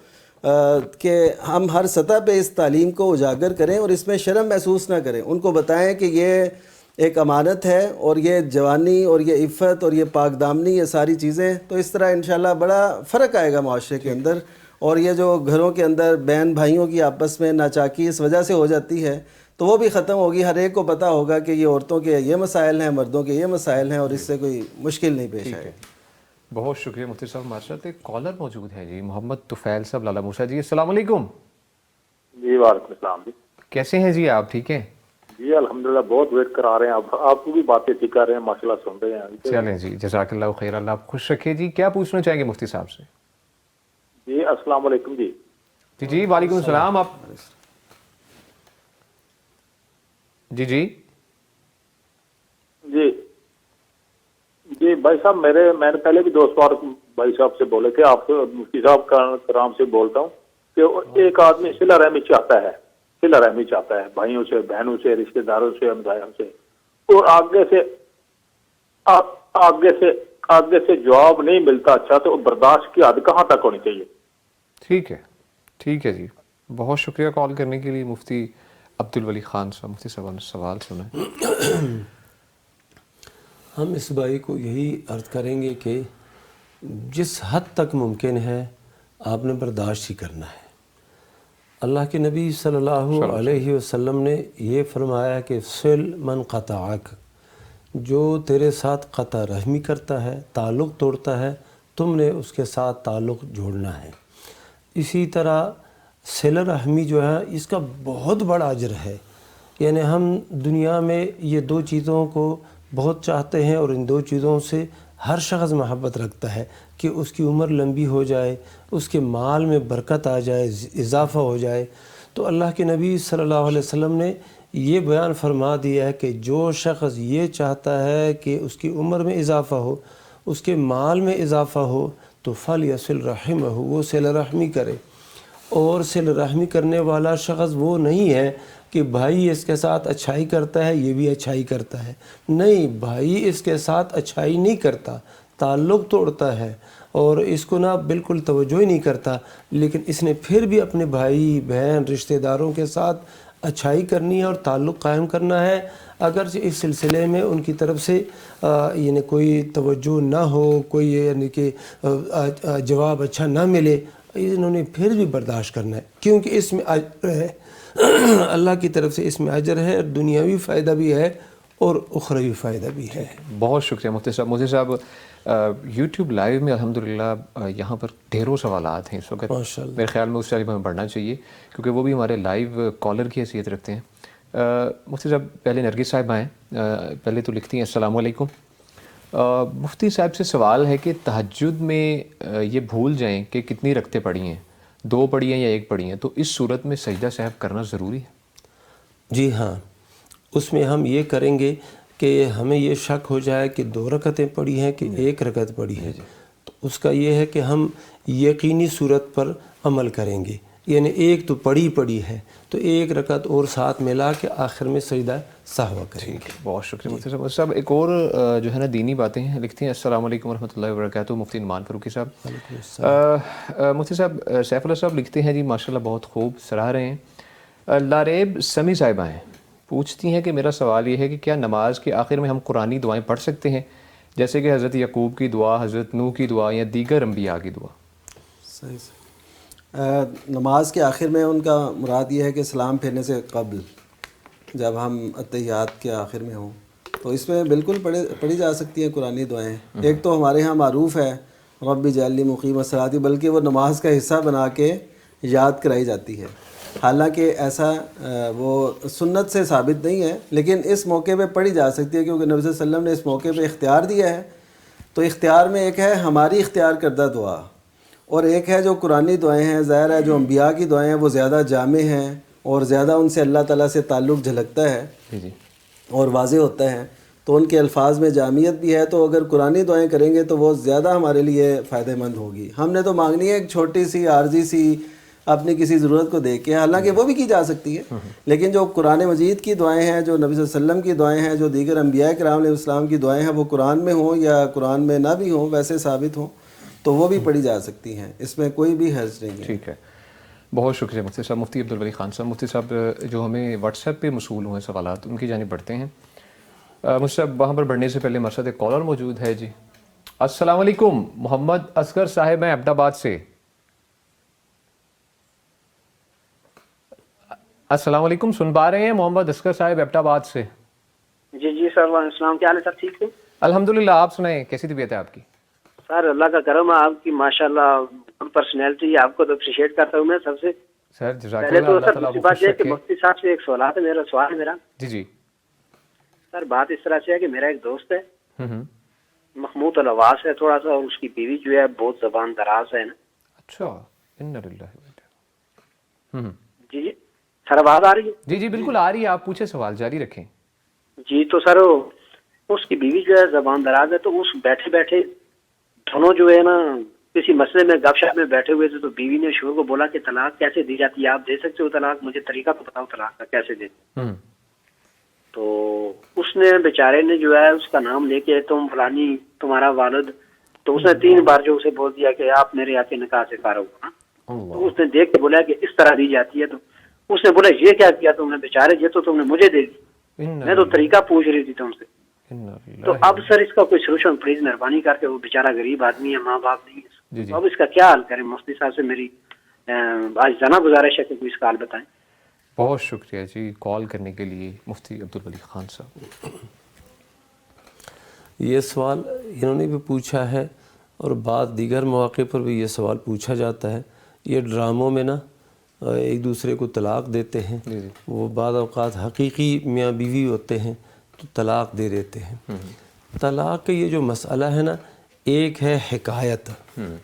کہ ہم ہر سطح پہ اس تعلیم کو اجاگر کریں اور اس میں شرم محسوس نہ کریں. ان کو بتائیں کہ یہ ایک امانت ہے، اور یہ جوانی اور یہ عفت اور یہ پاک دامنی، یہ ساری چیزیں، تو اس طرح انشاءاللہ بڑا فرق آئے گا معاشرے کے اندر. اور یہ جو گھروں کے اندر بہن بھائیوں کی آپس میں ناچاکی اس وجہ سے ہو جاتی ہے، تو وہ بھی ختم ہوگی. ہر ایک کو پتہ ہوگا کہ یہ عورتوں کے یہ مسائل ہیں، مردوں کے یہ مسائل ہیں، اور اس سے کوئی مشکل نہیں پیش آئے. بہت شکریہ مفتی صاحب. ماشاءاللہ ایک کالر موجود ہے جی، محمد طفیل صاحب لالا موسیٰ جی. السلام علیکم. جی وعلیکم السلام. جی کیسے ہیں جی آپ؟ ٹھیک ہیں جی الحمدللہ، بہت ویٹ کرا رہے ہیں. آپ کو بھی باتیں ٹھیک کر رہے ہیں، ماشاءاللہ سن رہے ہیں. چلیں جی، جزاک اللہ خیر. اللہ آپ خوش رکھے جی. کیا پوچھنا چاہیں گے مفتی صاحب سے؟ جی السلام علیکم. جی جی جی وعلیکم السلام. آپ جی جی جی جی بھائی صاحب، میں نے پہلے بھی 2 سوال بھائی صاحب سے بولے تھے، آپ مفتی صاحب کرام سے بولتا ہوں کہ ایک آدمی صلہ رحمی چاہتا ہے، صلہ رحمی چاہتا ہے بھائیوں سے، بہنوں سے، رشتہ داروں سے، ہمسایوں سے، اور آگے سے جواب نہیں ملتا. اچھا تو برداشت کی حد کہاں تک ہونی چاہیے؟ ٹھیک ہے، ٹھیک ہے جی. بہت شکریہ کال کرنے کے لیے. مفتی عبدالولی خان صاحب، مفتی صاحب نے سوال سنیں. ہم اس بھائی کو یہی عرض کریں گے کہ جس حد تک ممکن ہے آپ نے برداشت ہی کرنا ہے. اللہ کے نبی صلی اللہ علیہ وسلم نے یہ فرمایا کہ صل من قطعک، جو تیرے ساتھ قطع رحمی کرتا ہے، تعلق توڑتا ہے، تم نے اس کے ساتھ تعلق جوڑنا ہے. اسی طرح صلہ رحمی جو ہے اس کا بہت بڑا اجر ہے. یعنی ہم دنیا میں یہ 2 چیزوں کو بہت چاہتے ہیں، اور ان 2 چیزوں سے ہر شخص محبت رکھتا ہے کہ اس کی عمر لمبی ہو جائے، اس کے مال میں برکت آ جائے، اضافہ ہو جائے. تو اللہ کے نبی صلی اللہ علیہ وسلم نے یہ بیان فرما دیا ہے کہ جو شخص یہ چاہتا ہے کہ اس کی عمر میں اضافہ ہو، اس کے مال میں اضافہ ہو، تو فَلْيَصِلْ رَحِمَهُ، وہ صلہ رحمی کرے. اور صلہ رحمی کرنے والا شخص وہ نہیں ہے کہ بھائی اس کے ساتھ اچھائی کرتا ہے یہ بھی اچھائی کرتا ہے. نہیں، بھائی اس کے ساتھ اچھائی نہیں کرتا، تعلق توڑتا ہے اور اس کو نہ بالکل توجہ ہی نہیں کرتا، لیکن اس نے پھر بھی اپنے بھائی بہن رشتہ داروں کے ساتھ اچھائی کرنی ہے اور تعلق قائم کرنا ہے. اگرچہ اس سلسلے میں ان کی طرف سے یعنی کوئی توجہ نہ ہو، کوئی یعنی کہ جواب اچھا نہ ملے، انہوں نے پھر بھی برداشت کرنا ہے، کیونکہ اس میں اجر ہے، اللہ کی طرف سے اس میں اجر ہے، دنیاوی فائدہ بھی ہے اور اخروی فائدہ بھی ہے. بہت شکریہ مفتی صاحب. مفتی صاحب یوٹیوب لائیو میں الحمدللہ یہاں پر ڈھیروں سوالات ہیں اس وقت. میرے خیال میں اس طرح ہمیں بڑھنا چاہیے کیونکہ وہ بھی ہمارے لائیو کالر کی حیثیت رکھتے ہیں. مفتی صاحب پہلے نرگس صاحب آئیں، پہلے تو لکھتی ہیں السلام علیکم. مفتی صاحب سے سوال ہے کہ تہجد میں یہ بھول جائیں کہ کتنی رکعتیں پڑھی ہیں، 2 پڑھی ہیں یا 1 پڑھی ہیں، تو اس صورت میں سجدہ سہو کرنا ضروری ہے؟ جی ہاں، اس میں ہم یہ کریں گے کہ ہمیں یہ شک ہو جائے کہ 2 رکعتیں پڑھی ہیں کہ 1 رکعت پڑھی ہے، تو اس کا یہ ہے کہ ہم یقینی صورت پر عمل کریں گے، یعنی ایک تو پڑھی ہے تو 1 رکعت اور ساتھ ملا کے آخر میں سجدہ سہو کریں گے۔ بہت شکریہ مفتی صاحب۔ مفتی صاحب ایک اور جو ہے نا دینی باتیں ہیں، لکھتے ہیں السلام علیکم ورحمۃ اللہ وبرکاتہ مفتی نعمان فاروقی صاحب۔ مفتی صاحب سیف اللہ صاحب لکھتے ہیں جی ماشاء اللہ بہت خوب سراہ رہے ہیں۔ لاریب سمی صاحبہ ہیں، پوچھتی ہیں کہ میرا سوال یہ ہے کہ کیا نماز کے آخر میں ہم قرآنی دعائیں پڑھ سکتے ہیں، جیسے کہ حضرت یعقوب کی دعا، حضرت نوح کی دعا یا دیگر انبیاء کی دعا؟ صحیح نماز کے آخر میں ان کا مراد یہ ہے کہ سلام پھیرنے سے قبل جب ہم اتحیات کے آخر میں ہوں تو اس میں بالکل پڑھی جا سکتی ہیں قرآنی دعائیں۔ ایک تو ہمارے ہاں معروف ہے رب اجعلنی مقیم الصلاۃ، بلکہ وہ نماز کا حصہ بنا کے یاد کرائی جاتی ہے، حالانکہ ایسا وہ سنت سے ثابت نہیں ہے، لیکن اس موقع پہ پڑھی جا سکتی ہے کیونکہ نبی صلی اللہ علیہ وسلم نے اس موقع پہ اختیار دیا ہے۔ تو اختیار میں ایک ہے ہماری اختیار کردہ دعا، اور ایک ہے جو قرآنی دعائیں ہیں۔ ظاہر ہے جو انبیاء کی دعائیں ہیں وہ زیادہ جامع ہیں اور زیادہ ان سے اللہ تعالیٰ سے تعلق جھلکتا ہے اور واضح ہوتا ہے، تو ان کے الفاظ میں جامعیت بھی ہے، تو اگر قرآنی دعائیں کریں گے تو وہ زیادہ ہمارے لیے فائدہ مند ہوگی۔ ہم نے تو مانگنی ہے ایک چھوٹی سی عارضی سی اپنی کسی ضرورت کو دیکھ کے، حالانکہ وہ بھی کی جا سکتی ہے، لیکن جو قرآن مجید کی دعائیں ہیں، جو نبی صلی اللہ علیہ وسلم کی دعائیں ہیں، جو دیگر انبیاء کرام علیہ السلام کی دعائیں ہیں، وہ قرآن میں ہوں یا قرآن میں نہ بھی ہوں، ویسے ثابت ہوں، تو وہ بھی پڑھی جا سکتی ہیں، اس میں کوئی بھی حرج نہیں ہے۔ ٹھیک ہے، بہت شکریہ مفتی صاحب۔ مفتی عبدالولی خان صاحب، مفتی صاحب جو ہمیں واٹس ایپ پہ موصول ہوئے سوالات ان کی جانب بڑھتے ہیں۔ مفتی صاحب وہاں پر بڑھنے سے پہلے ہمارے ساتھ ایک کالر موجود ہے جی۔ السلام علیکم، محمد اصغر صاحب ہیں احمد آباد سے۔ السلام علیکم، سن پا رہے ہیں؟ محمد اصغر صاحب احمد آباد سے۔ جی سر، وعلیکم السلام، کیا حال ہے سر؟ ٹھیک ہے الحمدللہ، آپ سنائیں کیسی طبیعت ہے آپ کی؟ سر اللہ کا کرم ہے، آپ کی ماشاءاللہ پرسنالٹی، آپ کو تو اپریشیٹ کرتا ہوں میں سب سے سر جزاک پہلے اللہ، تو۔ اللہ سر تعالیٰ دوسری آپ کو بات خوش یہ ہے کہ رکھے۔ مفتی صاحب سے ایک سوال ہے میرا۔ جی سر بات اس طرح سے ہے کہ میرا ایک دوست ہے محمود الواس ہے تھوڑا سا، اور اس کی بیوی جو ہے بہت زبان دراز ہے نا۔ اچھا، انا للہ جی سر آواز آ رہی ہے؟ جی بالکل آ رہی ہے، آپ پوچھے سوال جاری رکھیں۔ جی تو سر اس کی بیوی جو ہے زبان دراز ہے، تو اس بیٹھے بیٹھے دونوں جو ہے نا کسی مسئلے میں گپ شپ میں بیٹھے ہوئے تھے، تو بیوی نے شوہر کو بولا کہ طلاق کیسے دی جاتی ہے، آپ دے سکتے ہو طلاق، مجھے طریقہ تو بتاؤ طلاق کا کیسے دے۔ تو اس نے بیچارے نے جو ہے اس کا نام لے کے تم فلانی تمہارا والد، تو اس نے 3 بار جو اسے بول دیا کہ آپ میرے یہاں کے نکاح سے فارغ ہو۔ تو اس نے دیکھ کے بولا کہ اس طرح دی جاتی ہے، تو اس نے بولا یہ کیا کیا تم نے بیچارے، یہ تو تم نے مجھے دے دی، میں تو طریقہ پوچھ رہی تھی تم سے۔ تو اب سر اس کا کوئی سولوشن پلیز مہربانی کر کے، وہ بیچارہ غریب آدمی ہے، ماں باپ نہیں ہے، تو اب اس کا کیا حل کریں؟ مفتی صاحب سے میری آج جانا گزارش ہے کہ کوئی اس کا حل بتائیں۔ بہت شکریہ جی کال کرنے کے لیے مفتی عبدالولی خان صاحب۔ یہ سوال انہوں نے بھی پوچھا ہے اور بعض دیگر مواقع پر بھی یہ سوال پوچھا جاتا ہے۔ یہ ڈراموں میں نا ایک دوسرے کو طلاق دیتے ہیں، وہ بعض اوقات حقیقی میاں بیوی ہوتے ہیں تو طلاق دے دیتے ہیں۔ طلاق کا یہ جو مسئلہ ہے نا، ایک ہے حکایت،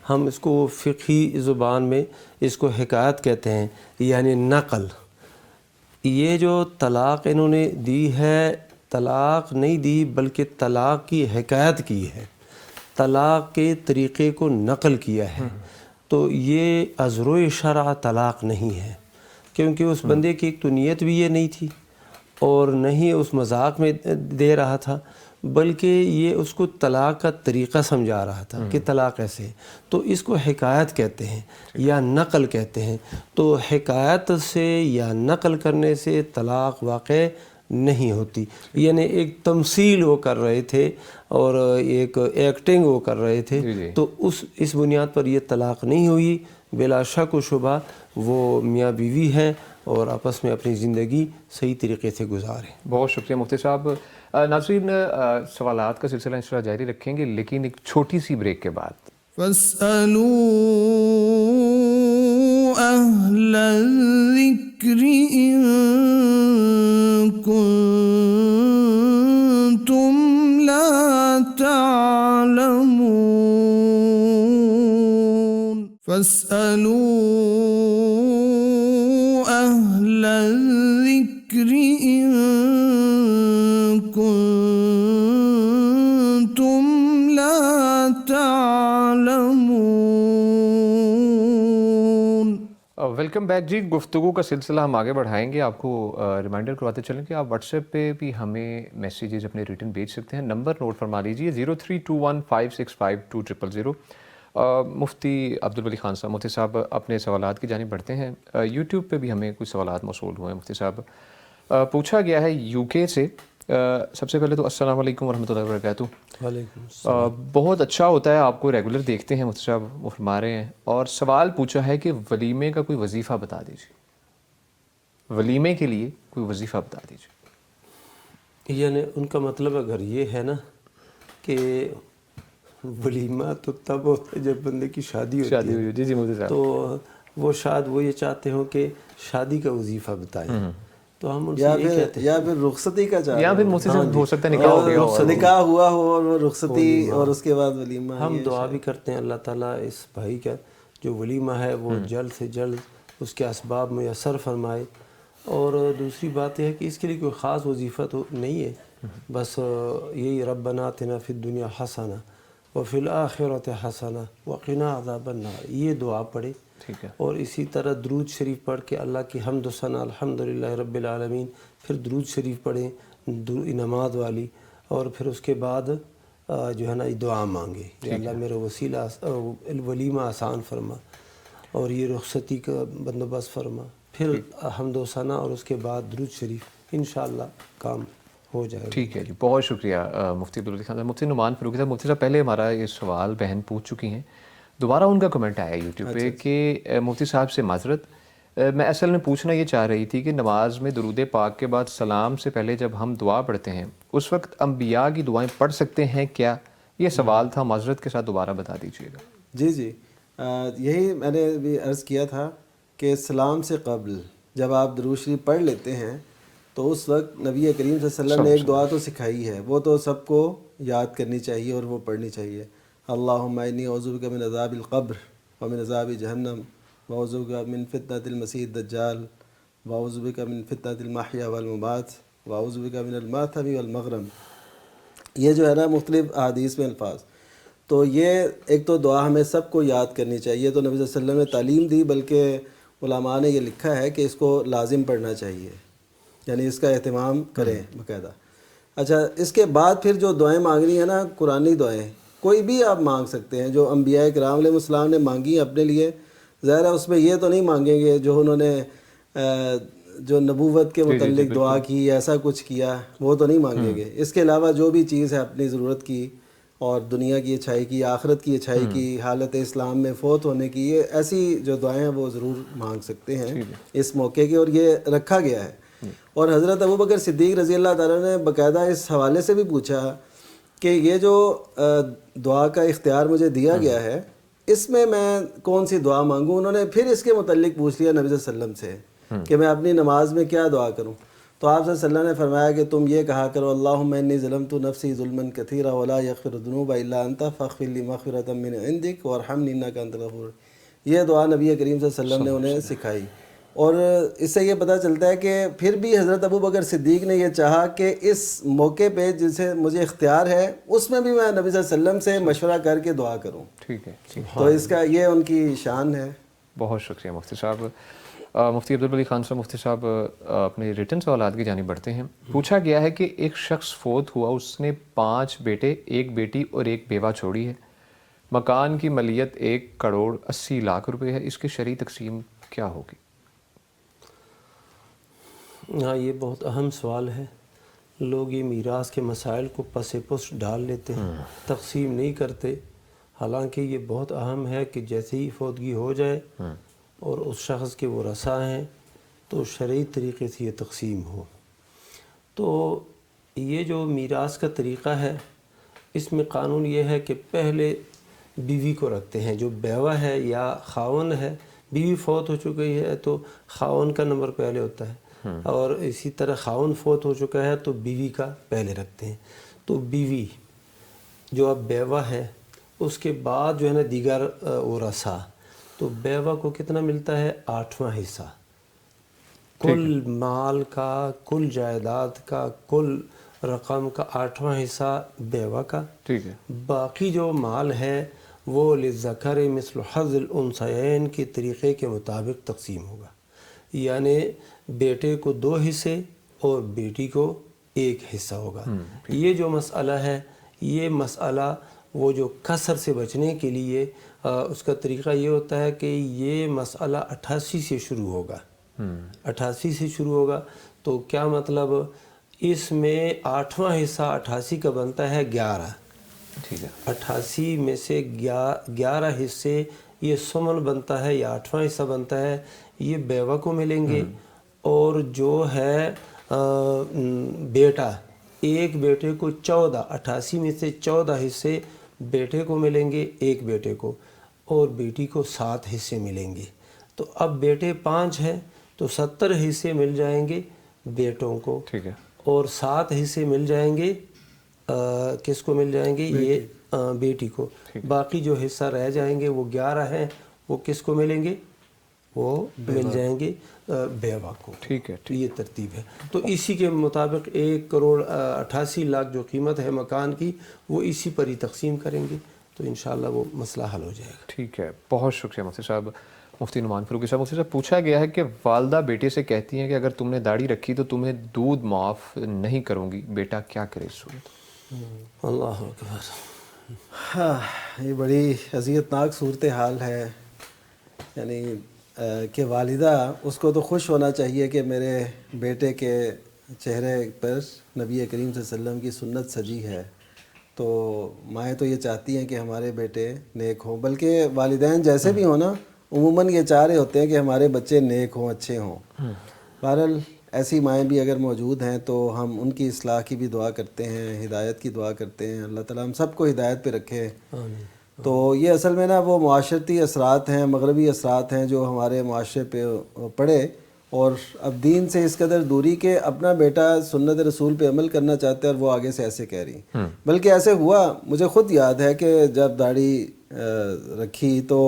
ہم اس کو فقہی زبان میں اس کو حکایت کہتے ہیں، یعنی نقل۔ یہ جو طلاق انہوں نے دی ہے، طلاق نہیں دی بلکہ طلاق کی حکایت کی ہے، طلاق کے طریقے کو نقل کیا ہے، تو یہ عذر و شرع طلاق نہیں ہے، کیونکہ اس بندے کی ایک تو نیت بھی یہ نہیں تھی اور نہ ہی اس مذاق میں دے رہا تھا، بلکہ یہ اس کو طلاق کا طریقہ سمجھا رہا تھا کہ طلاق ایسے ہے، تو اس کو حکایت کہتے ہیں یا نقل کہتے ہیں۔ تو حکایت سے یا نقل کرنے سے طلاق واقع نہیں ہوتی، یعنی ایک تمثیل وہ کر رہے تھے اور ایک ایکٹنگ وہ کر رہے تھے، تو اس بنیاد پر یہ طلاق نہیں ہوئی۔ بلا شک و شبہ وہ میاں بیوی ہیں اور آپس میں اپنی زندگی صحیح طریقے سے گزاریں۔ بہت شکریہ مفتی صاحب۔ ناظرین سوالات کا سلسلہ اس طرح جاری رکھیں گے لیکن ایک چھوٹی سی بریک کے بعد۔ فاسألوا أهل الذكر إن كنتم لا تعلمون فاسألوا أهل الذكر الذكر إن كنتم لا تعلمون. ویلکم بیک جی. گفتگو کا سلسلہ ہم آگے بڑھائیں گے. آپ کو ریمائنڈر کرواتے چلیں کہ آپ واٹس ایپ پہ بھی ہمیں میسیجز اپنے ریٹن بھیج سکتے ہیں. نمبر نوٹ فرما لیجیے 0321565200. مفتی عبدالولی خان صاحب، مفتی صاحب اپنے سوالات کی جانب بڑھتے ہیں. یوٹیوب پہ بھی ہمیں کچھ سوالات موصول ہوئے ہیں مفتی صاحب. پوچھا گیا ہے یو کے سے. سب سے پہلے تو السلام علیکم ورحمۃ اللہ وبرکاتہ. وعلیکم السلام. بہت اچھا ہوتا ہے، آپ کو ریگولر دیکھتے ہیں مفتی صاحب، وہ فرما رہے ہیں. اور سوال پوچھا ہے کہ ولیمے کا کوئی وظیفہ بتا دیجیے، ولیمے کے لیے کوئی وظیفہ بتا دیجیے. یعنی ان کا مطلب اگر یہ ہے نا کہ ولیمہ تو تب ہوتا ہے جب بندے کی شادی ہوتی ہے. جی جی مفتی صاحب. تو وہ شاید وہ یہ چاہتے ہوں کہ شادی کا وظیفہ بتائیں، تو ہم ان سے یہ کہتے ہیں. یا پھر رخصتی کا چاہ یا پھر مفتی صاحب ہو سکتا ہے نکاح ہو گیا ہو، نکاح ہوا ہو اور وہ رخصتی اور اس کے بعد ولیمہ. ہم دعا بھی کرتے ہیں اللہ تعالیٰ اس بھائی کا جو ولیمہ ہے وہ جلد سے جلد اس کے اسباب میسر فرمائے. اور دوسری بات یہ ہے کہ اس کے لیے کوئی خاص وظیفہ تو نہیں ہے، بس یہی ربنا آتنا فی الدنیا حسنہ وفی الآخرۃ حسنہ وقنا عذاب النار، یہ دعا پڑھے. ٹھیک ہے. اور اسی طرح درود شریف پڑھ کے اللہ کی حمد و ثنا الحمدللہ رب العالمین، پھر درود شریف پڑھیں نماز والی، اور پھر اس کے بعد جو ہے نا دعا مانگے کہ اللہ میرا وسیلہ ولیمہ آسان فرما اور یہ رخصتی کا بندوبست فرما، پھر حمد و ثنا اور اس کے بعد درود شریف، انشاءاللہ کام ہو جائے گا. ٹھیک ہے جی، بہت شکریہ مفتی عبدالولی خان صاحب. مفتی نعمان فاروقی صاحب، مفتی صاحب پہلے ہمارا یہ سوال بہن پوچھ چکی ہیں، دوبارہ ان کا کمنٹ آیا یوٹیوب پہ کہ مفتی صاحب سے معذرت، میں اصل میں پوچھنا یہ چاہ رہی تھی کہ نماز میں درود پاک کے بعد سلام سے پہلے جب ہم دعا پڑھتے ہیں اس وقت انبیاء کی دعائیں پڑھ سکتے ہیں کیا؟ یہ سوال تھا، معذرت کے ساتھ دوبارہ بتا دیجیے گا. جی جی، یہی میں نے بھی عرض کیا تھا کہ سلام سے قبل جب آپ درود شریف پڑھ لیتے ہیں تو اس وقت نبی کریم صلی اللہ علیہ وسلم نے ایک دعا تو سکھائی ہے، وہ تو سب کو یاد کرنی چاہیے اور وہ پڑھنی چاہیے. اللہم انی اعوذ بک من عذاب القبر ومن عذاب جہنم واعوذ بک من فتنۃ المسیح الدجال واعوذ بک من فتنۃ المحیا والممات واعوذ بک من الماثم والمغرم. یہ جو ہے نا مختلف احادیث میں الفاظ، تو یہ ایک تو دعا ہمیں سب کو یاد کرنی چاہیے. تو نبی صلی اللہ علیہ وسلم نے تعلیم دی، بلکہ علماء نے یہ لکھا ہے کہ اس کو لازم پڑھنا چاہیے، یعنی اس کا اہتمام کریں باقاعدہ. اچھا، اس کے بعد پھر جو دعائیں مانگنی ہے نا، قرآنی دعائیں کوئی بھی آپ مانگ سکتے ہیں جو انبیاء کرام علیہ السلام نے مانگی اپنے لیے. ظاہر ہے اس میں یہ تو نہیں مانگیں گے جو انہوں نے جو نبوت کے متعلق دعا کی، ایسا کچھ کیا، وہ تو نہیں مانگیں گے. اس کے علاوہ جو بھی چیز ہے اپنی ضرورت کی اور دنیا کی اچھائی کی، آخرت کی اچھائی کی، حالت اسلام میں فوت ہونے کی، یہ ایسی جو دعائیں ہیں وہ ضرور مانگ سکتے ہیں اس موقع کے، اور یہ رکھا گیا ہے. اور حضرت ابوبکر صدیق رضی اللہ تعالیٰ نے باقاعدہ اس حوالے سے بھی پوچھا کہ یہ جو دعا کا اختیار مجھے دیا گیا ہے اس میں کون سی دعا مانگوں. انہوں نے پھر اس کے متعلق پوچھ لیا نبی صلی اللہ علیہ وسلم سے کہ میں اپنی نماز میں کیا دعا کروں. تو آپ صلی اللہ علیہ وسلم نے فرمایا کہ تم یہ کہا کرو اللہم انی ظلمت نفسی ظلما کثیرا ولا یغفر الذنوب الا انت فاغفر لی مغفرۃ من عندک وارحمنی انک انت الغفور. یہ دعا نبی کریم صلی اللہ علیہ وسلم نے انہیں سکھائی. اور اس سے یہ پتہ چلتا ہے کہ پھر بھی حضرت ابوبکر صدیق نے یہ چاہا کہ اس موقع پہ جسے مجھے اختیار ہے اس میں بھی میں نبی صلی اللہ علیہ وسلم سے مشورہ کر کے دعا کروں. ٹھیک ہے، تو اس کا یہ ان کی شان ہے. بہت شکریہ مفتی صاحب. مفتی عبدالولی خان صاحب، مفتی صاحب اپنے ریٹن سوالات کی جانب بڑھتے ہیں. پوچھا گیا ہے کہ ایک شخص فوت ہوا، اس نے 5 بیٹے، 1 بیٹی اور 1 بیوہ چھوڑی ہے. مکان کی ملیت 1,80,00,000 روپے ہے، اس کی شرعی تقسیم کیا ہوگی؟ ہاں، یہ بہت اہم سوال ہے. لوگ یہ میراث کے مسائل کو پس پس ڈال لیتے ہیں، تقسیم نہیں کرتے. حالانکہ یہ بہت اہم ہے کہ جیسے ہی فوتگی ہو جائے اور اس شخص کے ورثاء ہیں تو شرعی طریقے سے یہ تقسیم ہو. تو یہ جو میراث کا طریقہ ہے اس میں قانون یہ ہے کہ پہلے بیوی کو رکھتے ہیں. جو بیوہ ہے یا خاون ہے، بیوی فوت ہو چکی ہے تو خاون کا نمبر پہلے ہوتا ہے، اور اسی طرح خاون فوت ہو چکا ہے تو بیوی کا پہلے رکھتے ہیں. تو بیوی جو اب بیوہ ہے، اس کے بعد جو ہے نا دیگر ورثاء، تو بیوہ کو کتنا ملتا ہے؟ 8واں حصہ. کل مال کا، کل جائیداد کا، کل رقم کا 8واں حصہ بیوہ کا، ٹھیک ہے، باقی جو مال ہے وہ للذکر مثل حظ الانثیین کے طریقے کے مطابق تقسیم ہوگا، یعنی بیٹے کو 2 حصے اور بیٹی کو 1 حصہ ہوگا۔ یہ جو مسئلہ ہے، یہ مسئلہ وہ جو کثر سے بچنے کے لیے اس کا طریقہ یہ ہوتا ہے کہ یہ مسئلہ 88 سے شروع ہوگا، 88 سے شروع ہوگا، تو کیا مطلب اس میں 8واں حصہ 88 کا بنتا ہے 11، ٹھیک ہے، 88 میں سے 11 حصے یہ سمن بنتا ہے یا 8واں حصہ بنتا ہے، یہ بیوہ کو ملیں گے، اور جو ہے بیٹا، ایک بیٹے کو 14، 88 میں سے 14 حصے بیٹے کو ملیں گے، ایک بیٹے کو، اور بیٹی کو 7 حصے ملیں گے۔ تو اب بیٹے 5 ہیں تو 70 حصے مل جائیں گے بیٹوں کو، ٹھیک ہے، اور 7 حصے مل جائیں گے کس کو مل جائیں گے؟ یہ بیٹی کو۔ باقی جو حصہ رہ جائیں گے وہ 11 ہیں، وہ کس کو ملیں گے؟ وہ مل جائیں گے بیوہ کو۔ ٹھیک ہے، یہ ترتیب ہے۔ تو اسی کے مطابق 1,88,00,000 جو قیمت ہے مکان کی، وہ اسی پر ہی تقسیم کریں گے، تو انشاءاللہ وہ مسئلہ حل ہو جائے گا۔ ٹھیک ہے، بہت شکریہ مفتی صاحب، مفتی نعمان فاروقی صاحب۔ مفتی صاحب، پوچھا گیا ہے کہ والدہ بیٹے سے کہتی ہیں کہ اگر تم نے داڑھی رکھی تو تمہیں دودھ معاف نہیں کروں گی، بیٹا کیا کرے اس صورت؟ اللہ اکبر۔ ہاں، یہ بڑی اذیتناک صورتحال ہے، یعنی کہ والدہ، اس کو تو خوش ہونا چاہیے کہ میرے بیٹے کے چہرے پر نبی کریم صلی اللہ علیہ وسلم کی سنت سجی ہے، تو مائیں تو یہ چاہتی ہیں کہ ہمارے بیٹے نیک ہوں، بلکہ والدین جیسے بھی ہوں نا، عموماً یہ چاہ رہے ہوتے ہیں کہ ہمارے بچے نیک ہوں، اچھے ہوں۔ بہرحال ایسی مائیں بھی اگر موجود ہیں تو ہم ان کی اصلاح کی بھی دعا کرتے ہیں، ہدایت کی دعا کرتے ہیں، اللہ تعالیٰ ہم سب کو ہدایت پہ رکھے۔ تو یہ اصل میں نا وہ معاشرتی اثرات ہیں، مغربی اثرات ہیں جو ہمارے معاشرے پہ پڑے، اور اب دین سے اس قدر دوری کہ اپنا بیٹا سنت رسول پہ عمل کرنا چاہتا ہے اور وہ آگے سے ایسے کہہ رہی۔ بلکہ ایسے ہوا، مجھے خود یاد ہے کہ جب داڑھی رکھی تو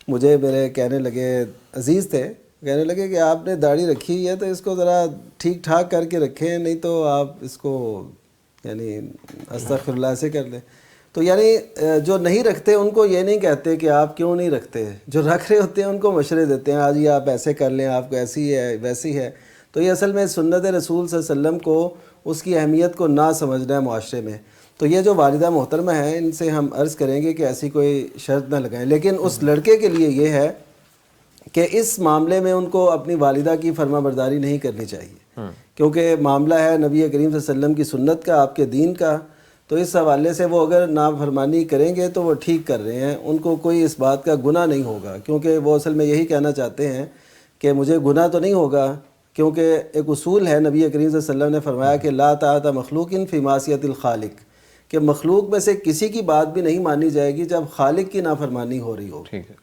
مجھے میرے کہنے لگے، عزیز تھے، کہنے لگے کہ آپ نے داڑھی رکھی ہے تو اس کو ذرا ٹھیک ٹھاک کر کے رکھیں، نہیں تو آپ اس کو یعنی استغفر اللہ سے کر لیں۔ تو یعنی جو نہیں رکھتے ان کو یہ نہیں کہتے کہ آپ کیوں نہیں رکھتے، جو رکھ رہے ہوتے ہیں ان کو مشورے دیتے ہیں، آج یہ آپ ایسے کر لیں، آپ کو ایسی ہے ویسی ہے۔ تو یہ اصل میں سنت رسول صلی اللہ علیہ وسلم کو، اس کی اہمیت کو نہ سمجھنا ہے معاشرے میں۔ تو یہ جو والدہ محترمہ ہیں، ان سے ہم عرض کریں گے کہ ایسی کوئی شرط نہ لگائیں، لیکن اس لڑکے کے لیے یہ ہے کہ اس معاملے میں ان کو اپنی والدہ کی فرما برداری نہیں کرنی چاہیے، کیونکہ معاملہ ہے نبی کریم صلی اللہ علیہ وسلم کی سنت کا، آپ کے دین کا۔ تو اس حوالے سے وہ اگر نافرمانی کریں گے تو وہ ٹھیک کر رہے ہیں، ان کو کوئی اس بات کا گناہ نہیں ہوگا، کیونکہ وہ اصل میں یہی کہنا چاہتے ہیں کہ مجھے گناہ تو نہیں ہوگا، کیونکہ ایک اصول ہے، نبی کریم صلی اللہ علیہ وسلم نے فرمایا کہ لا طاعۃ مخلوق فی معصیۃ الخالق، کہ مخلوق میں سے کسی کی بات بھی نہیں مانی جائے گی جب خالق کی نافرمانی ہو رہی ہو۔ ٹھیک ہے،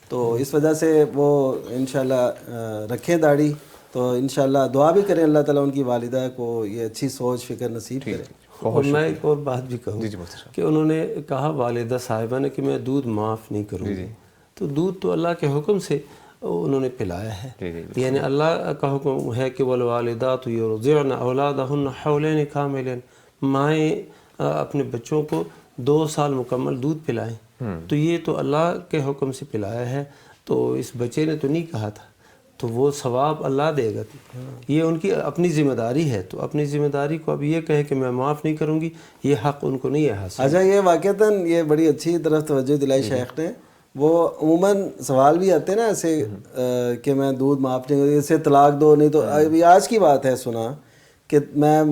تو اس وجہ سے وہ انشاءاللہ رکھیں داڑھی، تو انشاءاللہ دعا بھی کریں اللہ تعالیٰ ان کی والدہ کو یہ اچھی سوچ فکر نصیب کرے۔ اور میں ایک اور بات بھی کہوں کہ انہوں نے کہا والدہ صاحبہ نے کہ میں دودھ معاف نہیں کروں گی، تو دودھ تو اللہ کے حکم سے انہوں نے پلایا ہے، یعنی اللہ کا حکم ہے کہ والوالدات یرضعن اولادہن حولین کاملین، مائیں اپنے بچوں کو 2 سال مکمل دودھ پلائیں، تو یہ تو اللہ کے حکم سے پلایا ہے، تو اس بچے نے تو نہیں کہا تھا، تو وہ ثواب اللہ دے گا، یہ ان کی اپنی ذمہ داری ہے، تو اپنی ذمہ داری کو اب یہ کہے کہ میں معاف نہیں کروں گی، یہ حق ان کو نہیں ہے حاصل۔ اچھا، یہ واقعتاً یہ بڑی اچھی طرف توجہ دلائی شیخ نے۔ وہ عموماً سوال بھی آتے ہیں نا ایسے کہ میں دودھ معاف نہیں کروں، اسے طلاق دو، نہیں تو آج کی بات ہے سنا کہ میں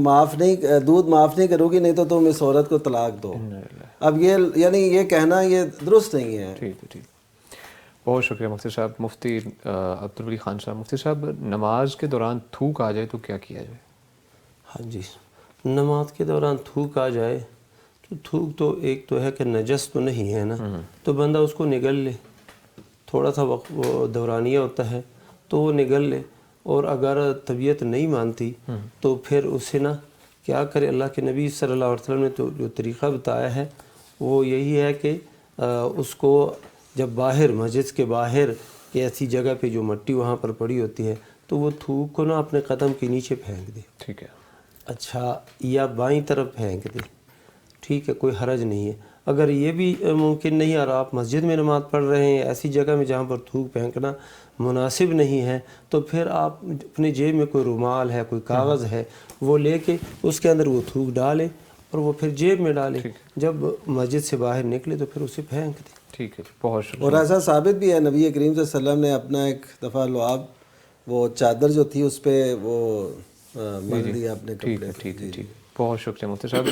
دودھ معاف نہیں کروں گی، نہیں تو تم اس عورت کو طلاق دو۔ اب یہ یعنی یہ کہنا یہ درست نہیں ہے۔ ٹھیک ہے، ٹھیک، بہت شکریہ مفتی صاحب۔ مفتی عبدالولی خان صاحب، مفتی صاحب نماز کے دوران تھوک آ جائے تو کیا کیا جائے؟ ہاں جی، نماز کے دوران تھوک آ جائے تو تھوک تو ایک تو ہے کہ نجس تو نہیں ہے نا، تو بندہ اس کو نگل لے، تھوڑا سا وقت وہ دورانیہ ہوتا ہے تو وہ نگل لے، اور اگر طبیعت نہیں مانتی تو پھر اسے نا کیا کرے، اللہ کے نبی صلی اللہ علیہ وسلم نے تو جو طریقہ بتایا ہے وہ یہی ہے کہ اس کو جب باہر مسجد کے باہر ایسی جگہ پہ جو مٹی وہاں پر پڑی ہوتی ہے تو وہ تھوک کو نا اپنے قدم کے نیچے پھینک دے، ٹھیک ہے، اچھا، یا بائیں طرف پھینک دے، ٹھیک ہے، کوئی حرج نہیں ہے۔ اگر یہ بھی ممکن نہیں اور آپ مسجد میں نماز پڑھ رہے ہیں ایسی جگہ میں جہاں پر تھوک پھینکنا مناسب نہیں ہے، تو پھر آپ اپنے جیب میں کوئی رومال ہے، کوئی کاغذ ہے، وہ لے کے اس کے اندر وہ تھوک ڈالے اور وہ پھر جیب میں ڈالے، جب مسجد سے باہر نکلے تو پھر اسے پھینک دے۔ ٹھیک ہے، بہت شکریہ۔ اور ایسا ثابت بھی ہے، نبی کریم صلی اللہ علیہ وسلم نے اپنا ایک دفعہ لعاب، وہ چادر جو تھی اس پہ وہ مل دیا اپنے ٹھیک کپڑے ہے، پہ۔ ٹھیک ہے، ٹھیک ہے، بہت شکریہ مفتی صاحب۔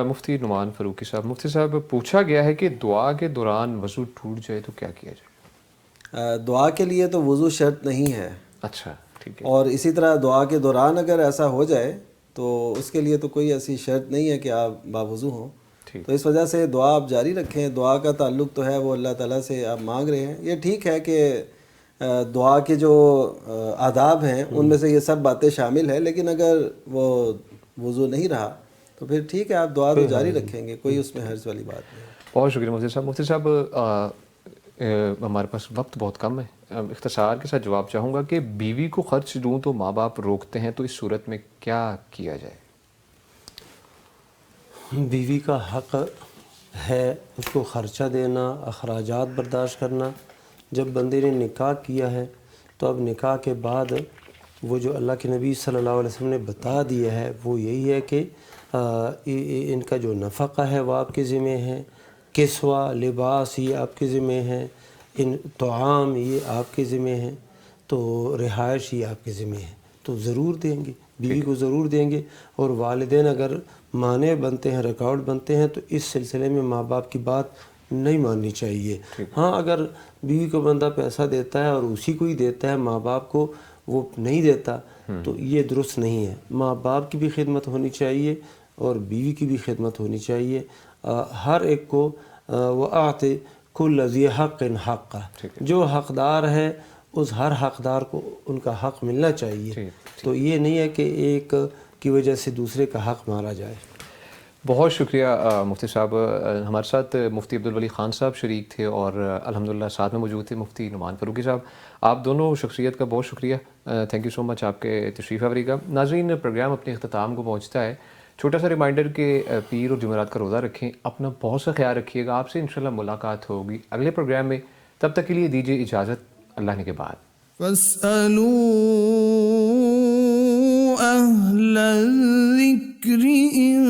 مفتی نعمان فاروقی صاحب، مفتی صاحب پوچھا گیا ہے کہ دعا کے دوران وضو ٹوٹ جائے تو کیا کیا جائے؟ دعا کے لیے تو وضو شرط نہیں ہے، اچھا ٹھیک ہے، اور اسی طرح دعا کے دوران اگر ایسا ہو جائے تو اس کے لیے تو کوئی ایسی شرط نہیں ہے کہ آپ باوضو ہوں، تو اس وجہ سے دعا آپ جاری رکھیں۔ دعا کا تعلق تو ہے وہ اللہ تعالیٰ سے آپ مانگ رہے ہیں، یہ ٹھیک ہے کہ دعا کے جو آداب ہیں ان میں سے یہ سب باتیں شامل ہیں، لیکن اگر وہ وضو نہیں رہا تو پھر ٹھیک ہے، آپ دعا تو جاری رکھیں گے، کوئی اس میں حرج والی بات نہیں ہے۔ بہت شکریہ مفتی صاحب۔ مفتی صاحب ہمارے پاس وقت بہت کم ہے، اختصار کے ساتھ جواب چاہوں گا کہ بیوی کو خرچ دوں تو ماں باپ روکتے ہیں، تو اس صورت میں کیا کیا جائے؟ بیوی کا حق ہے اس کو خرچہ دینا، اخراجات برداشت کرنا۔ جب بندے نے نکاح کیا ہے تو اب نکاح کے بعد وہ جو اللہ کے نبی صلی اللہ علیہ وسلم نے بتا دیا ہے وہ یہی ہے کہ ان کا جو نفقہ ہے وہ آپ کے ذمہ ہے، کسوہ لباس یہ آپ کے ذمہ ہے، ان طعام یہ آپ کے ذمہ ہیں، تو رہائش یہ آپ کے ذمہ ہے، تو ضرور دیں گے، بیوی کو ضرور دیں گے۔ اور والدین اگر مانع بنتے ہیں، رکاوٹ بنتے ہیں، تو اس سلسلے میں ماں باپ کی بات نہیں ماننی چاہیے۔ ہاں اگر بیوی کو بندہ پیسہ دیتا ہے اور اسی کو ہی دیتا ہے، ماں باپ کو وہ نہیں دیتا، تو یہ درست نہیں ہے۔ ماں باپ کی بھی خدمت ہونی چاہیے اور بیوی کی بھی خدمت ہونی چاہیے۔ ہر ایک کو وَآتِ كُلَّ ذِي حَقٍ حَقَّهُ، جو حقدار ہے اس ہر حقدار کو ان کا حق ملنا چاہیے، تو یہ نہیں ہے کہ ایک کی وجہ سے دوسرے کا حق مارا جائے۔ بہت شکریہ مفتی صاحب۔ ہمارے ساتھ مفتی عبدالولی خان صاحب شریک تھے اور الحمدللہ ساتھ میں موجود تھے مفتی نعمان فاروقی صاحب۔ آپ دونوں شخصیت کا بہت شکریہ، تھینک یو سو مچ آپ کے تشریف آوری کا۔ ناظرین، پروگرام اپنے اختتام کو پہنچتا ہے، چھوٹا سا ریمائنڈر کہ پیر اور جمعرات کا روزہ رکھیں، اپنا بہت سا خیال رکھیے گا۔ آپ سے انشاءاللہ ملاقات ہوگی اگلے پروگرام میں، تب تک کے لیے دیجیے اجازت، اللہ نے کے بعد۔ فاسألوا أهل الذكر إن